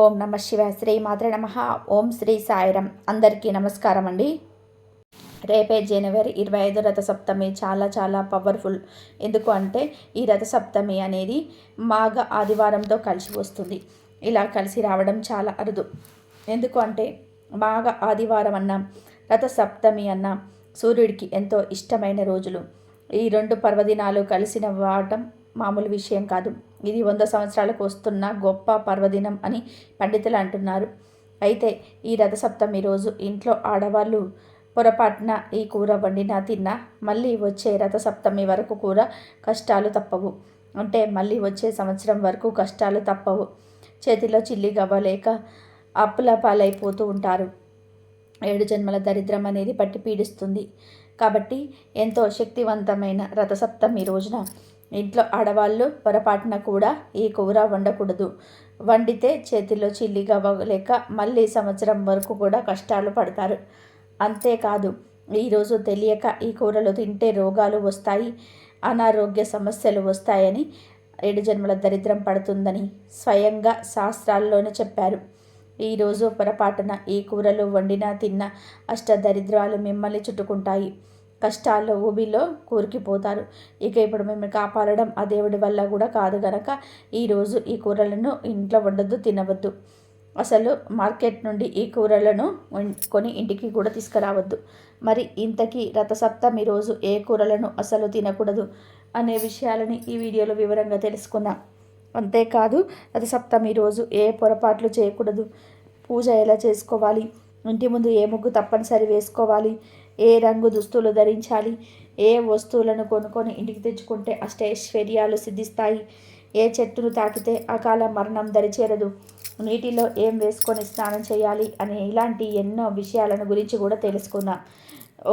ఓం నమ శివాయ. శ్రీ మాత్రే నమ. ఓం శ్రీ సాయిరం. అందరికీ నమస్కారం అండి. రేపే జనవరి 25 రథసప్తమి చాలా చాలా పవర్ఫుల్. ఎందుకు అంటే ఈ రథసప్తమి అనేది మాఘ ఆదివారంతో కలిసి వస్తుంది. ఇలా కలిసి రావడం చాలా అరుదు. ఎందుకు అంటే మాఘ ఆదివారం అన్న రథసప్తమి అన్న సూర్యుడికి ఎంతో ఇష్టమైన రోజులు. ఈ రెండు పర్వదినాలు కలిసిన వాటం మామూలు విషయం కాదు. ఇది 100 సంవత్సరాలకు వస్తున్న గొప్ప పర్వదినం అని పండితులు అంటున్నారు. అయితే ఈ రథసప్తమి రోజు ఇంట్లో ఆడవాళ్ళు పొరపాటున ఈ కూర వండినా తిన్నా మళ్ళీ వచ్చే రథసప్తమి వరకు కూడా కష్టాలు తప్పవు. అంటే మళ్ళీ వచ్చే సంవత్సరం వరకు కష్టాలు తప్పవు. చేతిలో చిల్లి గవ్వలేక అప్పుల పాలైపోతూ ఉంటారు. 7 జన్మల దరిద్రం అనేది పట్టి పీడిస్తుంది. కాబట్టి ఎంతో శక్తివంతమైన రథసప్తమి రోజున ఇంట్లో ఆడవాళ్ళు పొరపాటున కూడా ఈ కూర వండకూడదు. వండితే చేతిలో చిల్లి గవ్వలేక మళ్ళీ సంవత్సరం వరకు కూడా కష్టాలు పడతారు. అంతేకాదు ఈరోజు తెలియక ఈ కూరలు తింటే రోగాలు వస్తాయి, అనారోగ్య సమస్యలు వస్తాయని, 7 జన్మల దరిద్రం పడుతుందని స్వయంగా శాస్త్రాల్లోనే చెప్పారు. ఈరోజు పొరపాటున ఈ కూరలు వండినా తిన్నా అష్టదరిద్రాలు మిమ్మల్ని చుట్టుకుంటాయి. కష్టాల్లో ఊబిలో కూరుకుపోతారు. ఇక ఇప్పుడు మిమ్మల్ని కాపాడడం ఆ దేవుడి వల్ల కూడా కాదు గనక ఈరోజు ఈ కూరలను ఇంట్లో వండొద్దు, తినవద్దు. అసలు మార్కెట్ నుండి ఈ కూరలను కొని ఇంటికి కూడా తీసుకురావద్దు. మరి ఇంతకీ రథసప్తమి రోజు ఏ కూరలను అసలు తినకూడదు అనే విషయాలని ఈ వీడియోలో వివరంగా తెలుసుకుందాం. అంతేకాదు రథసప్తమి రోజు ఏ పొరపాట్లు చేయకూడదు, పూజ ఎలా చేసుకోవాలి, ఇంటి ముందు ఏ ముగ్గు తప్పనిసరి వేసుకోవాలి, ఏ రంగు దుస్తులు ధరించాలి, ఏ వస్తువులను కొనుక్కొని ఇంటికి తెచ్చుకుంటే అష్టైశ్వర్యాలు సిద్ధిస్తాయి, ఏ చెట్టును తాకితే అకాల మరణం దరిచేరదు, నీటిలో ఏం వేసుకొని స్నానం చేయాలి అనే ఇలాంటి ఎన్నో విషయాలను గురించి కూడా తెలుసుకుందాం.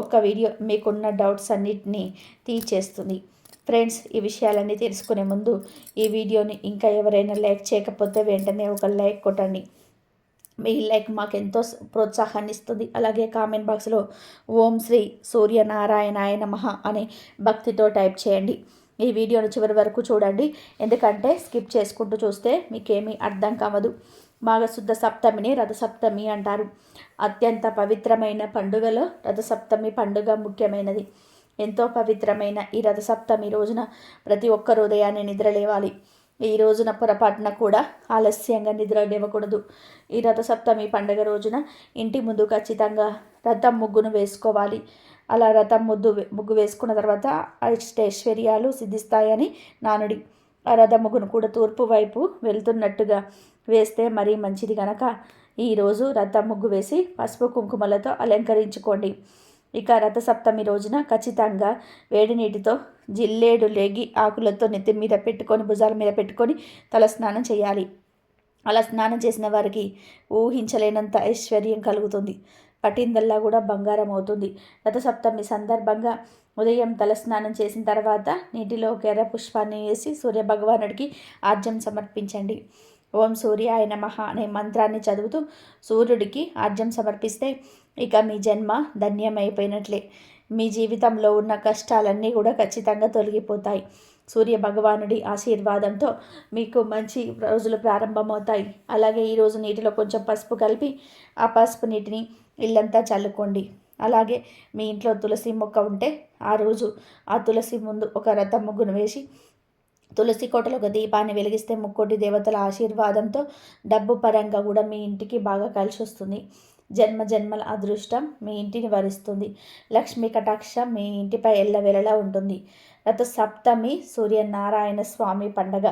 ఒక్క వీడియో మీకున్న డౌట్స్ అన్నిటినీ తీర్చేస్తుంది. ఫ్రెండ్స్, ఈ విషయాలన్నీ తెలుసుకునే ముందు ఈ వీడియోని ఇంకా ఎవరైనా లైక్ చేయకపోతే వెంటనే ఒక లైక్ కొట్టండి. మీ లైక్ మాకు ఎంతో ప్రోత్సాహాన్ని ఇస్తుంది. అలాగే కామెంట్ బాక్స్లో ఓం శ్రీ సూర్యనారాయణాయ నమః అని భక్తితో టైప్ చేయండి. ఈ వీడియోను చివరి వరకు చూడండి, ఎందుకంటే స్కిప్ చేసుకుంటూ చూస్తే మీకేమీ అర్థం కావదు. మాఘశుద్ధ సప్తమిని రథసప్తమి అంటారు. అత్యంత పవిత్రమైన పండుగలో రథసప్తమి పండుగ ముఖ్యమైనది. ఎంతో పవిత్రమైన ఈ రథసప్తమి రోజున ప్రతి ఒక్కరు ఉదయాన్నే నిద్రలేవాలి. ఈ రోజున పొరపాటున కూడా ఆలస్యంగా నిద్ర లేవకూడదు. ఈ రథసప్తమి పండుగ రోజున ఇంటి ముందు ఖచ్చితంగా రథం ముగ్గును వేసుకోవాలి. అలా రథం ముగ్గు వేసుకున్న తర్వాత అష్టైశ్వర్యాలు సిద్ధిస్తాయని నానుడి. ఆ రథం ముగ్గును కూడా తూర్పు వైపు వెళ్తున్నట్టుగా వేస్తే మరీ మంచిది కనుక ఈరోజు రథం ముగ్గు వేసి పసుపు కుంకుమలతో అలంకరించుకోండి. ఇక రథసప్తమి రోజున ఖచ్చితంగా వేడి నీటితో జిల్లేడు లేగి ఆకులతో నెత్తి మీద పెట్టుకొని భుజాల మీద పెట్టుకొని తల స్నానం చేయాలి. అలా స్నానం చేసిన వారికి ఊహించలేనంత ఐశ్వర్యం కలుగుతుంది. పట్టిందల్లా కూడా బంగారం అవుతుంది. రథసప్తమి సందర్భంగా ఉదయం తల స్నానం చేసిన తర్వాత నీటిలో ఒక ఎర్ర పుష్పాన్ని వేసి సూర్యభగవానుడికి ఆర్జ్యం సమర్పించండి. ఓం సూర్యాయ నమః అనే మంత్రాన్ని చదువుతూ సూర్యుడికి ఆర్జ్యం సమర్పిస్తే ఇక మీ జన్మ ధన్యమైపోయినట్లే. మీ జీవితంలో ఉన్న కష్టాలన్నీ కూడా ఖచ్చితంగా తొలగిపోతాయి. సూర్య భగవానుడి ఆశీర్వాదంతో మీకు మంచి రోజులు ప్రారంభమవుతాయి. అలాగే ఈరోజు నీటిలో కొంచెం పసుపు కలిపి ఆ పసుపు నీటిని ఇల్లంతా చల్లుకోండి. అలాగే మీ ఇంట్లో తులసి మొక్క ఉంటే ఆ రోజు ఆ తులసి ముందు ఒక రథం ముగ్గును వేసి తులసి కోటలో ఒక దీపాన్ని వెలిగిస్తే ముక్కోటి దేవతల ఆశీర్వాదంతో డబ్బు పరంగా కూడా మీ ఇంటికి బాగా కలిసి వస్తుంది. జన్మ జన్మల అదృష్టం మీ ఇంటిని వరిస్తుంది. లక్ష్మీ కటాక్షం మీ ఇంటిపై ఎల్లవెల్లలా ఉంటుంది. రథసప్తమి సూర్యనారాయణ స్వామి పండగ.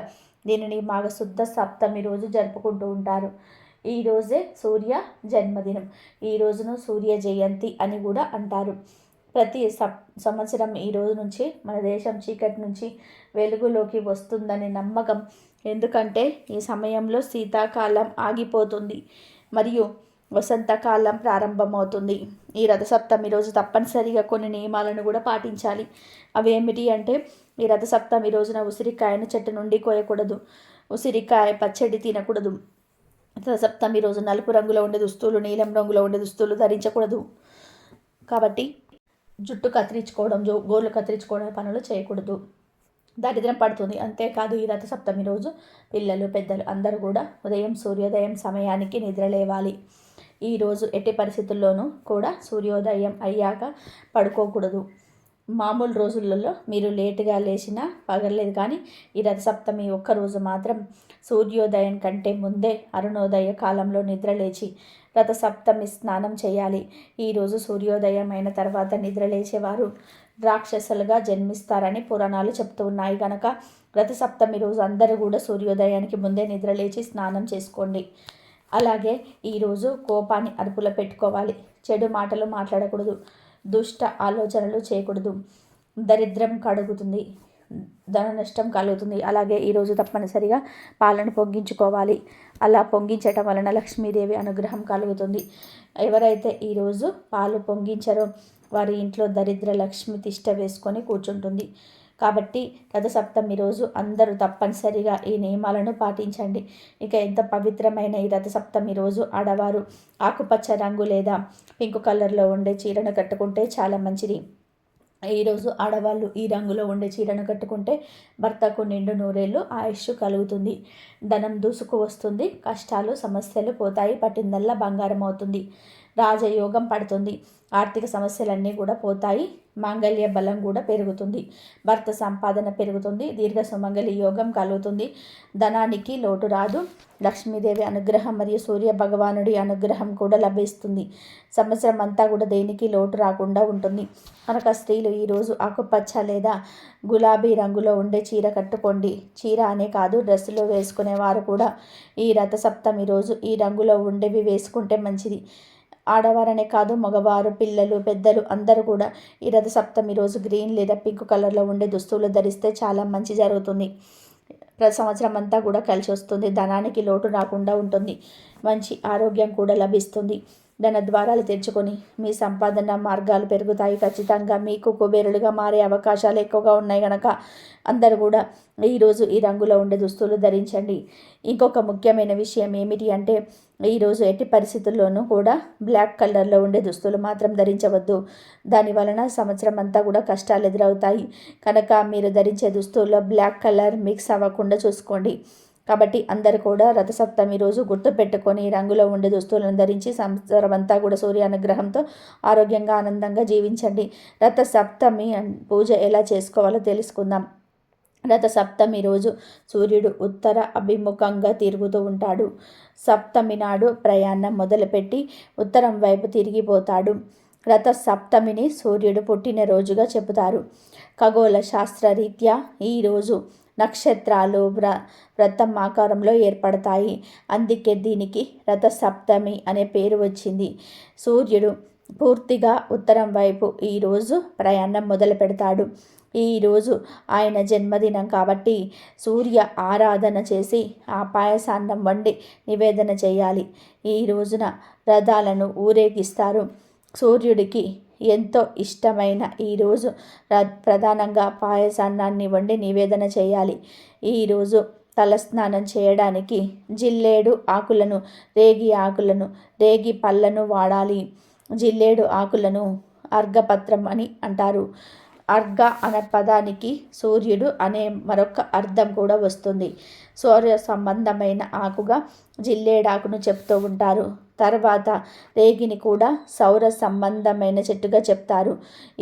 దీనిని మాఘశుద్ధ సప్తమి రోజు జరుపుకుంటూ ఉంటారు. ఈరోజే సూర్య జన్మదినం. ఈ రోజును సూర్య జయంతి అని కూడా అంటారు. ప్రతి సంవత్సరం ఈ రోజు నుంచి మన దేశం చీకటి నుంచి వెలుగులోకి వస్తుందనే నమ్మకం. ఎందుకంటే ఈ సమయంలో శీతాకాలం ఆగిపోతుంది మరియు వసంతకాలం ప్రారంభమవుతుంది. ఈ రథసప్తమి రోజు తప్పనిసరిగా కొన్ని నియమాలను కూడా పాటించాలి. అవి ఏమిటి అంటే ఈ రథసప్తమి రోజున ఉసిరికాయను చెట్టు నుండి కోయకూడదు. ఉసిరికాయ పచ్చడి తినకూడదు. రథసప్తమి రోజు నలుపు రంగులో ఉండే దుస్తులు, నీలం రంగులో ఉండే దుస్తులు ధరించకూడదు. కాబట్టి జుట్టు కత్తిరించుకోవడం, గోర్లు కత్తిరించుకోవడం పనులు చేయకూడదు. దరిద్రం పడుతుంది. అంతేకాదు ఈ రథసప్తమి రోజు పిల్లలు పెద్దలు అందరూ కూడా ఉదయం సూర్యోదయం సమయానికి నిద్రలేవాలి. ఈరోజు ఎట్టి పరిస్థితుల్లోనూ కూడా సూర్యోదయం అయ్యాక పడుకోకూడదు. మామూలు రోజులలో మీరు లేటుగా లేచినా పగలేదు, కానీ ఈ రథసప్తమి ఒక్కరోజు మాత్రం సూర్యోదయం కంటే ముందే అరుణోదయ కాలంలో నిద్రలేచి రథసప్తమి స్నానం చేయాలి. ఈరోజు సూర్యోదయం అయిన తర్వాత నిద్రలేచేవారు రాక్షసులుగా జన్మిస్తారని పురాణాలు చెప్తూ ఉన్నాయి. కనుక రథసప్తమి రోజు అందరూ కూడా సూర్యోదయానికి ముందే నిద్రలేచి స్నానం చేసుకోండి. అలాగే ఈరోజు కోపాన్ని అదుపులో పెట్టుకోవాలి. చెడు మాటలు మాట్లాడకూడదు, దుష్ట ఆలోచనలు చేయకూడదు. దరిద్రం కడుగుతుంది, ధన నష్టం కలుగుతుంది. అలాగే ఈరోజు తప్పనిసరిగా పాలను పొంగించుకోవాలి. అలా పొంగించటం వలన లక్ష్మీదేవి అనుగ్రహం కలుగుతుంది. ఎవరైతే ఈరోజు పాలు పొంగించారో వారి ఇంట్లో దరిద్ర లక్ష్మి తిష్ట వేసుకొని కూర్చుంటుంది. కాబట్టి రథసప్తమి రోజు అందరూ తప్పనిసరిగా ఈ నియమాలను పాటించండి. ఇక ఎంత పవిత్రమైన ఈ రథసప్తమి రోజు ఆడవారు ఆకుపచ్చ రంగు లేదా పింక్ కలర్లో ఉండే చీరను కట్టుకుంటే చాలా మంచిది. ఈరోజు ఆడవాళ్ళు ఈ రంగులో ఉండే చీరను కట్టుకుంటే భర్తకు నిండు నూరేళ్ళు ఆయుష్ కలుగుతుంది, ధనం దూసుకు వస్తుంది, కష్టాలు సమస్యలు పోతాయి, పట్టిందల్లా బంగారం అవుతుంది, రాజయోగం పడుతుంది, ఆర్థిక సమస్యలన్నీ కూడా పోతాయి, మాంగళ్య బలం కూడా పెరుగుతుంది, భర్త సంపాదన పెరుగుతుంది, దీర్ఘ సుమంగళి యోగం కలుగుతుంది, ధనానికి లోటు రాదు, లక్ష్మీదేవి అనుగ్రహం మరియు సూర్య భగవానుడి అనుగ్రహం కూడా లభిస్తుంది. సంవత్సరం అంతా కూడా దేనికి లోటు రాకుండా ఉంటుంది. కనుక స్త్రీలు ఈరోజు ఆకుపచ్చ లేదా గులాబీ రంగులో ఉండే చీర కట్టుకోండి. చీర అనే కాదు, డ్రెస్సులో వేసుకునేవారు కూడా ఈ రథసప్తమి రోజు ఈ రంగులో ఉండేవి వేసుకుంటే మంచిది. ఆడవారనే కాదు, మగవారు, పిల్లలు, పెద్దలు అందరూ కూడా ఈ రథసప్తమి రోజు గ్రీన్ లేదా పింక్ కలర్లో ఉండే దుస్తువులు ధరిస్తే చాలా మంచి జరుగుతుంది. ప్రతి సంవత్సరం అంతా కూడా కలిసి వస్తుంది, ధనానికి లోటు రాకుండా ఉంటుంది, మంచి ఆరోగ్యం కూడా లభిస్తుంది, ధన ద్వారాలు తెరుచుకొని మీ సంపాదన మార్గాలు పెరుగుతాయి. ఖచ్చితంగా మీకు కుబేరులుగా మారే అవకాశాలు ఎక్కువగా ఉన్నాయి. కనుక అందరూ కూడా ఈరోజు ఈ రంగులో ఉండే దుస్తులు ధరించండి. ఇంకొక ముఖ్యమైన విషయం ఏమిటి అంటే ఈరోజు ఎట్టి పరిస్థితుల్లోనూ కూడా బ్లాక్ కలర్లో ఉండే దుస్తులు మాత్రం ధరించవద్దు. దాని వలన సంవత్సరం అంతా కూడా కష్టాలు ఎదురవుతాయి. కనుక మీరు ధరించే దుస్తుల్లో బ్లాక్ కలర్ మిక్స్ అవ్వకుండా చూసుకోండి. కాబట్టి అందరూ కూడా రథసప్తమి రోజు గుర్తుపెట్టుకొని ఈ రంగులో ఉండే దుస్తులను ధరించి సంవత్సరం అంతా కూడా సూర్య అనుగ్రహంతో ఆరోగ్యంగా ఆనందంగా జీవించండి. రథసప్తమి పూజ ఎలా చేసుకోవాలో తెలుసుకుందాం. రథసప్తమి రోజు సూర్యుడు ఉత్తర అభిముఖంగా తిరుగుతూ ఉంటాడు. సప్తమి నాడు ప్రయాణం మొదలుపెట్టి ఉత్తరం వైపు తిరిగిపోతాడు. రథసప్తమిని సూర్యుడు పుట్టినరోజుగా చెబుతారు. ఖగోళ శాస్త్రరీత్యా ఈరోజు నక్షత్రాలు వ్రతం ఆకారంలో ఏర్పడతాయి. అందుకే దీనికి రథసప్తమి అనే పేరు వచ్చింది. సూర్యుడు పూర్తిగా ఉత్తరం వైపు ఈరోజు ప్రయాణం మొదలు పెడతాడు. ఈరోజు ఆయన జన్మదినం కాబట్టి సూర్య ఆరాధన చేసి ఆ పాయసాన్నం వండి నివేదన చేయాలి. ఈ రోజున రథాలను ఊరేగిస్తారు. సూర్యుడికి ఎంతో ఇష్టమైన ఈరోజు ప్రధానంగా పాయసాన్నాన్ని వండి నివేదన చేయాలి. ఈరోజు తలస్నానం చేయడానికి జిల్లేడు ఆకులను, రేగి ఆకులను, రేగి పళ్ళను వాడాలి. జిల్లేడు ఆకులను అర్ఘపత్రం అని అంటారు. అర్ఘ అనే పదానికి సూర్యుడు అనే మరొక అర్థం కూడా వస్తుంది. సూర్య సంబంధమైన ఆకుగా జిల్లేడాకును చెప్తూ ఉంటారు. తర్వాత రేగిని కూడా సౌర సంబంధమైన చెట్టుగా చెప్తారు.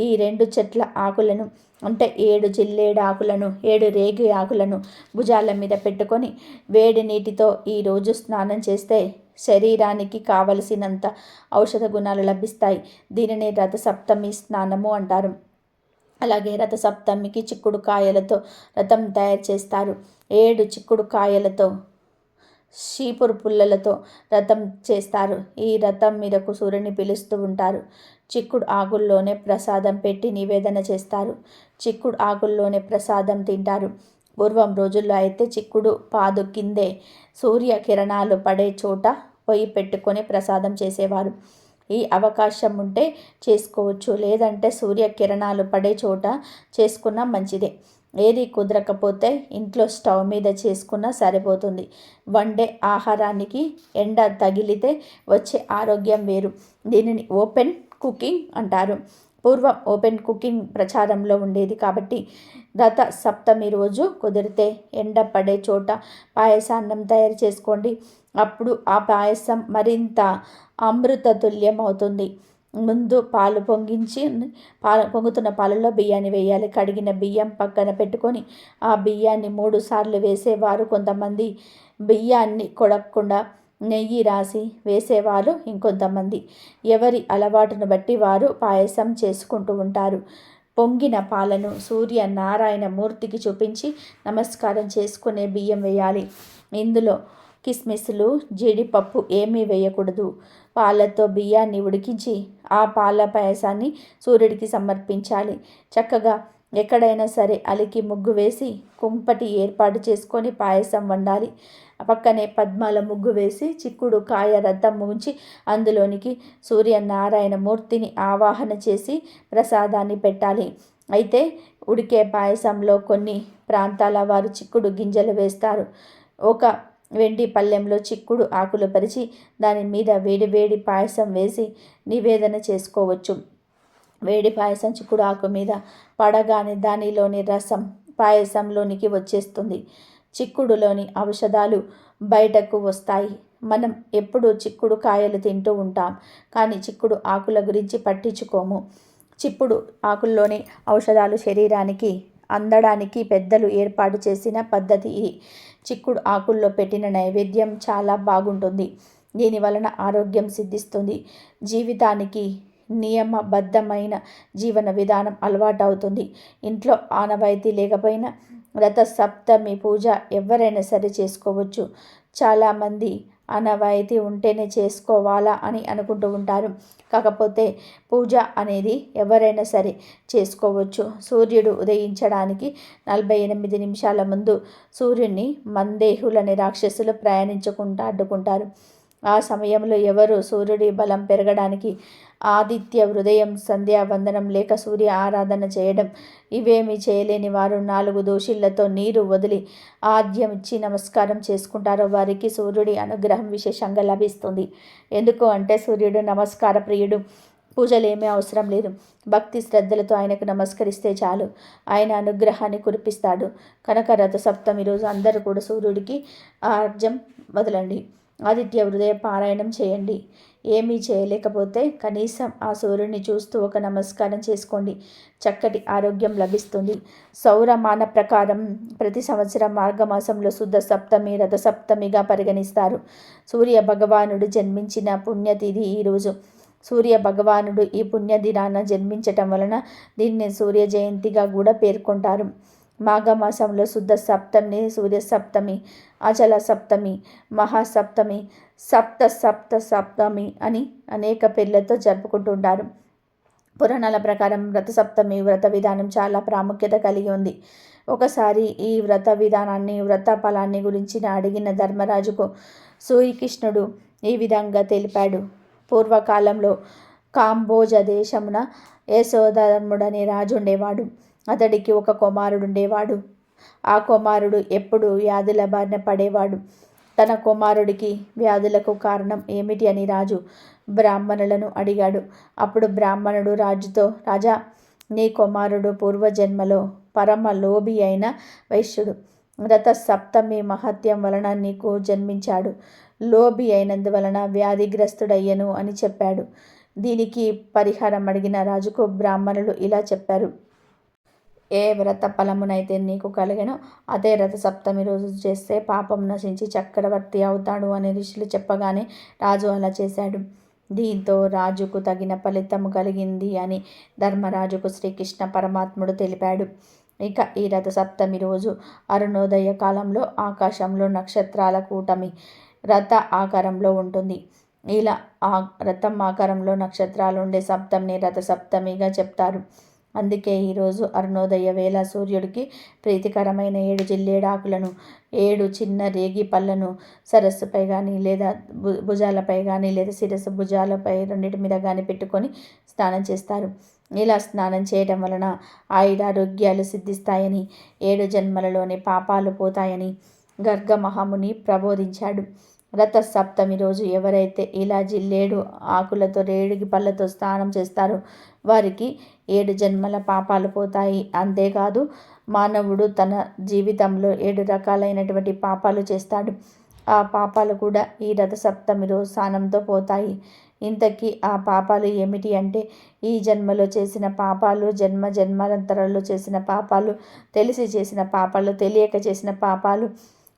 ఈ 2 చెట్ల ఆకులను అంటే 7 జిల్లేడు ఆకులను, 7 రేగి ఆకులను భుజాల మీద పెట్టుకొని వేడి నీటితో ఈరోజు స్నానం చేస్తే శరీరానికి కావలసినంత ఔషధ గుణాలు లభిస్తాయి. దీనిని రథసప్తమి స్నానము అంటారు. అలాగే రథసప్తమికి చిక్కుడు కాయలతో రథం తయారు చేస్తారు. 7 చిక్కుడు కాయలతో, షీపురు పుల్లలతో రథం చేస్తారు. ఈ రథం మీదకు సూర్యుని పిలుస్తూ ఉంటారు. చిక్కుడు ఆకుల్లోనే ప్రసాదం పెట్టి నివేదన చేస్తారు. చిక్కుడు ఆకుల్లోనే ప్రసాదం తింటారు. పూర్వం రోజుల్లో అయితే చిక్కుడు పాదు కిందే సూర్య కిరణాలు పడే చోట పొయ్యి పెట్టుకొని ప్రసాదం చేసేవారు. ఈ అవకాశం ఉంటే చేసుకోవచ్చు, లేదంటే సూర్య కిరణాలు పడే చోట చేసుకున్నా మంచిదే. ఏది కుదరకపోతే ఇంట్లో స్టవ్ మీద చేసుకున్నా సరిపోతుంది. వండే ఆహారానికి ఎండ తగిలితే వచ్చే ఆరోగ్యం వేరు. దీనిని ఓపెన్ కుకింగ్ అంటారు. పూర్వం ఓపెన్ కుకింగ్ ప్రచారంలో ఉండేది కాబట్టి రథ సప్తమి రోజు కుదిరితే ఎండ పడే చోట పాయసాన్నం తయారు చేసుకోండి. అప్పుడు ఆ పాయసం మరింత అమృతతుల్యం అవుతుంది. ముందు పాలు పొంగుతున్న పాలలో బియ్యాన్ని వేయాలి. కడిగిన బియ్యం పక్కన పెట్టుకొని ఆ బియ్యాన్ని 3 సార్లు వేసేవారు కొంతమంది, బియ్యాన్ని కొడకుండా నెయ్యి రాసి వేసేవారు ఇంకొంతమంది. ఎవరి అలవాటును బట్టి వారు పాయసం చేసుకుంటూ ఉంటారు. పొంగిన పాలను సూర్యనారాయణ మూర్తికి చూపించి నమస్కారం చేసుకునే బియ్యం వేయాలి. ఇందులో కిస్మిస్లు, జీడిపప్పు ఏమీ వేయకూడదు. పాలతో బియ్యాన్ని ఉడికించి ఆ పాల పాయసాన్ని సూర్యుడికి సమర్పించాలి. చక్కగా ఎక్కడైనా సరే అలికి ముగ్గు వేసి కుంపటి ఏర్పాటు చేసుకొని పాయసం వండాలి. పక్కనే పద్మాల ముగ్గు వేసి చిక్కుడు కాయ రథం ముంచి అందులోనికి సూర్యనారాయణ మూర్తిని ఆవాహన చేసి ప్రసాదాన్ని పెట్టాలి. అయితే ఉడికే పాయసంలో కొన్ని ప్రాంతాల వారు చిక్కుడు గింజలు వేస్తారు. ఒక వెండి పళ్ళెంలో చిక్కుడు ఆకులు పరిచి దాని మీద వేడి పాయసం వేసి నివేదన చేసుకోవచ్చు. వేడి పాయసం చిక్కుడు ఆకు మీద పడగానే దానిలోని రసం పాయసంలోనికి వచ్చేస్తుంది. చిక్కుడులోని ఔషధాలు బయటకు వస్తాయి. మనం ఎప్పుడు చిక్కుడు కాయలు తింటూ ఉంటాం, కానీ చిక్కుడు ఆకుల గురించి పట్టించుకోము. చిక్కుడు ఆకుల్లోని ఔషధాలు శరీరానికి అందడానికి పెద్దలు ఏర్పాటు చేసిన పద్ధతి ఇది. చిక్కుడు ఆకుల్లో పెట్టిన నైవేద్యం చాలా బాగుంటుంది. దీని వలన ఆరోగ్యం సిద్ధిస్తుంది. జీవితానికి నియమబద్ధమైన జీవన విధానం అలవాటు అవుతుంది. ఇంట్లో ఆనవాయితీ లేకపోయినా రథ సప్తమి పూజ ఎవరైనా సరే చేసుకోవచ్చు. చాలామంది ఆనవాయితీ ఉంటేనే చేసుకోవాలా అని అనుకుంటూ ఉంటారు. కాకపోతే పూజ అనేది ఎవరైనా సరే చేసుకోవచ్చు. సూర్యుడు ఉదయించడానికి 48 నిమిషాల ముందు సూర్యుడిని మందేహులని రాక్షసులు ప్రయాణించకుండా అడ్డుకుంటారు. ఆ సమయంలో ఎవరు సూర్యుడి బలం పెరగడానికి ఆదిత్య హృదయం, సంధ్యావందనం లేక సూర్య ఆరాధన చేయడం, ఇవేమీ చేయలేని వారు 4 దోషిళ్లతో నీరు వదిలి ఆద్యం ఇచ్చి నమస్కారం చేసుకుంటారో వారికి సూర్యుడి అనుగ్రహం విశేషంగా లభిస్తుంది. ఎందుకు అంటే సూర్యుడు నమస్కార ప్రియుడు. పూజలేమీ అవసరం లేదు. భక్తి శ్రద్ధలతో ఆయనకు నమస్కరిస్తే చాలు, ఆయన అనుగ్రహాన్ని కురిపిస్తాడు. కనుక రథ సప్తమి రోజు అందరూ కూడా సూర్యుడికి ఆర్జం వదలండి. ఆదిత్య హృదయ పారాయణం చేయండి. ఏమీ చేయలేకపోతే కనీసం ఆ సూర్యుడిని చూస్తూ ఒక నమస్కారం చేసుకోండి. చక్కటి ఆరోగ్యం లభిస్తుంది. సౌరమాన ప్రకారం ప్రతి సంవత్సరం మార్గమాసంలో శుద్ధ సప్తమి రథసప్తమిగా పరిగణిస్తారు. సూర్య భగవానుడు జన్మించిన పుణ్యతిథి ఈరోజు. సూర్య భగవానుడు ఈ పుణ్యదినాన జన్మించటం వలన దీన్ని సూర్య జయంతిగా కూడా పేర్కొంటారు. మాఘమాసంలో శుద్ధ సప్తమిని సూర్య సప్తమి, అచల సప్తమి, మహాసప్తమి, సప్తమి అని అనేక పేర్లతో జరుపుకుంటుంటారు. పురాణాల ప్రకారం రథసప్తమి వ్రత విధానం చాలా ప్రాముఖ్యత కలిగి ఉంది. ఒకసారి ఈ వ్రత విధానాన్ని, వ్రత ఫలాన్ని గురించి అడిగిన ధర్మరాజుకు శ్రీకృష్ణుడు ఈ విధంగా తెలిపాడు. పూర్వకాలంలో కాంబోజ దేశమున యశోధర్ముడనే రాజు ఉండేవాడు. అతడికి ఒక కుమారుడుండేవాడు. ఆ కుమారుడు ఎప్పుడు వ్యాధుల బారిన పడేవాడు. తన కుమారుడికి వ్యాధులకు కారణం ఏమిటి అని రాజు బ్రాహ్మణులను అడిగాడు. అప్పుడు బ్రాహ్మణుడు రాజుతో, రాజా, నీ కుమారుడు పూర్వజన్మలో పరమ లోభి అయిన వైశ్యుడు. రథ సప్తమి మహత్యం వలన నీకు జన్మించాడు. లోభి అయినందువలన వ్యాధిగ్రస్తుడయ్యను అని చెప్పాడు. దీనికి పరిహారం అడిగిన రాజుకు బ్రాహ్మణులు ఇలా చెప్పారు. ఏ వ్రత ఫలమునైతే నీకు కలిగెనో అదే రథ సప్తమి రోజు చేస్తే పాపం నశించి చక్రవర్తి అవుతాడు అని ఋషులు చెప్పగానే రాజు అలా చేశాడు. దీంతో రాజుకు తగిన ఫలితము కలిగింది అని ధర్మరాజుకు శ్రీకృష్ణ పరమాత్ముడు తెలిపాడు. ఇక ఈ రథ సప్తమి రోజు అరుణోదయ కాలంలో ఆకాశంలో నక్షత్రాల కూటమి రథ ఆకారంలో ఉంటుంది. ఇలా రథం ఆకారంలో నక్షత్రాలు ఉండే సప్తమిని రథ సప్తమిగా చెప్తారు. అందుకే ఈరోజు అరుణోదయ వేళ సూర్యుడికి ప్రీతికరమైన 7 జిల్లేడాకులను, 7 చిన్న రేగి పళ్ళను సరస్సుపై కానీ లేదా భుజాలపై కానీ లేదా శిరస్సు భుజాలపై రెండింటి మీద కానీ పెట్టుకొని స్నానం చేస్తారు. ఇలా స్నానం చేయడం వలన ఆయురారోగ్యాలు సిద్ధిస్తాయని, 7 జన్మలలోని పాపాలు పోతాయని గర్గ మహాముని ప్రబోధించాడు. రథ సప్తమి రోజు ఎవరైతే ఇలా జిల్లేడు ఆకులతో రేడిగి పళ్ళతో స్నానం చేస్తారో వారికి 7 జన్మల పాపాలు పోతాయి. అంతేకాదు మానవుడు తన జీవితంలో 7 రకాలైనటువంటి పాపాలు చేస్తాడు. ఆ పాపాలు కూడా ఈ రథ సప్తమి రోజు స్నానంతో పోతాయి. ఇంతకీ ఆ పాపాలు ఏమిటి అంటే, ఈ జన్మలో చేసిన పాపాలు, జన్మాంతరాల్లో చేసిన పాపాలు, తెలిసి చేసిన పాపాలు, తెలియక చేసిన పాపాలు,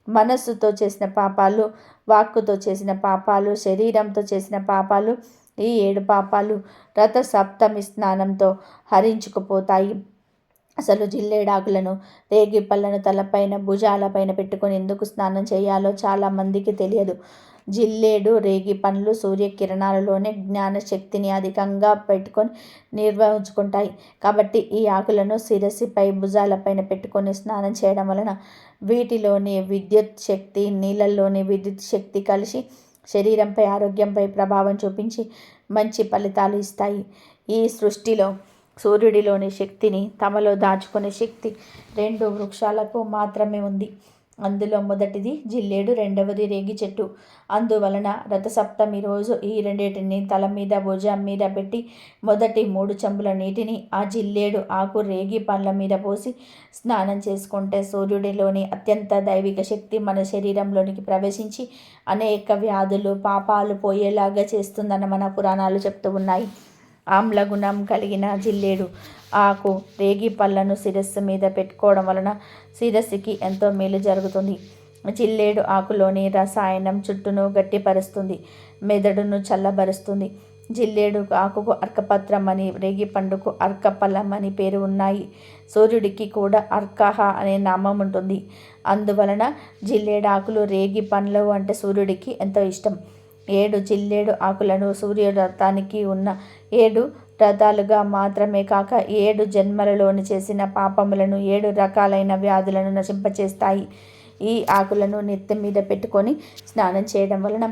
మనస్సుతో చేసిన పాపాలు, వాక్కుతో చేసిన పాపాలు, శరీరంతో చేసిన పాపాలు, ఈ 7 పాపాలు రథ సప్తమి స్నానంతో హరించుకుపోతాయి. అసలు జిల్లేడాకులను, రేగి పళ్ళను తలపైన, భుజాలపైన పెట్టుకొని ఎందుకు స్నానం చేయాలో చాలామందికి తెలియదు. జిల్లేడు, రేగి పండ్లు సూర్యకిరణాలలోనే జ్ఞానశక్తిని అధికంగా పెట్టుకొని నిర్వహించుకుంటాయి. కాబట్టి ఈ ఆకులను శిరస్సుపై, భుజాలపైన పెట్టుకొని స్నానం చేయడం వలన వీటిలోని విద్యుత్ శక్తి, నీళ్ళల్లోని విద్యుత్ శక్తి కలిసి శరీరంపై, ఆరోగ్యంపై ప్రభావం చూపించి మంచి ఫలితాలు ఇస్తాయి. ఈ సృష్టిలో సూర్యుడిలోని శక్తిని తమలో దాచుకునే శక్తి 2 వృక్షాలకు మాత్రమే ఉంది. అందులో మొదటిది జిల్లేడు, రెండవది రేగి చెట్టు. అందువలన రథసప్తమి రోజు ఈ రెండింటిని తల మీద, భుజం మీద పెట్టి మొదటి 3 చెంబుల నీటిని ఆ జిల్లేడు ఆకు, రేగి పండ్ల మీద పోసి స్నానం చేసుకుంటే సూర్యుడిలోని అత్యంత దైవిక శక్తి మన శరీరంలోనికి ప్రవేశించి అనేక వ్యాధులు, పాపాలు పోయేలాగా చేస్తుందని మన పురాణాలు చెప్తూ ఉన్నాయి. ఆమ్ల గుణం కలిగిన జిల్లేడు ఆకు, రేగి పళ్ళను శిరస్సు మీద పెట్టుకోవడం వలన శిరస్సుకి ఎంతో మేలు జరుగుతుంది. జిల్లేడు ఆకులోని రసాయనం చుట్టూను గట్టిపరుస్తుంది, మెదడును చల్లబరుస్తుంది. జిల్లేడు ఆకుకు అర్కపత్రం అని, రేగి పండుకు అర్కఫలం అని పేరు ఉన్నాయి. సూర్యుడికి కూడా అర్కహ అనే నామం ఉంటుంది. అందువలన జిల్లేడు ఆకులు, రేగి పండ్లు అంటే సూర్యుడికి ఎంతో ఇష్టం. 7 జిల్లేడు ఆకులను సూర్యరథానికి ఉన్న 7 రథాలుగా మాత్రమే కాక 7 జన్మలలోని చేసిన పాపములను, 7 రకాలైన వ్యాధులను నశింపచేస్తాయి. ఈ ఆకులను నెత్తి మీద పెట్టుకొని స్నానం చేయడం వలన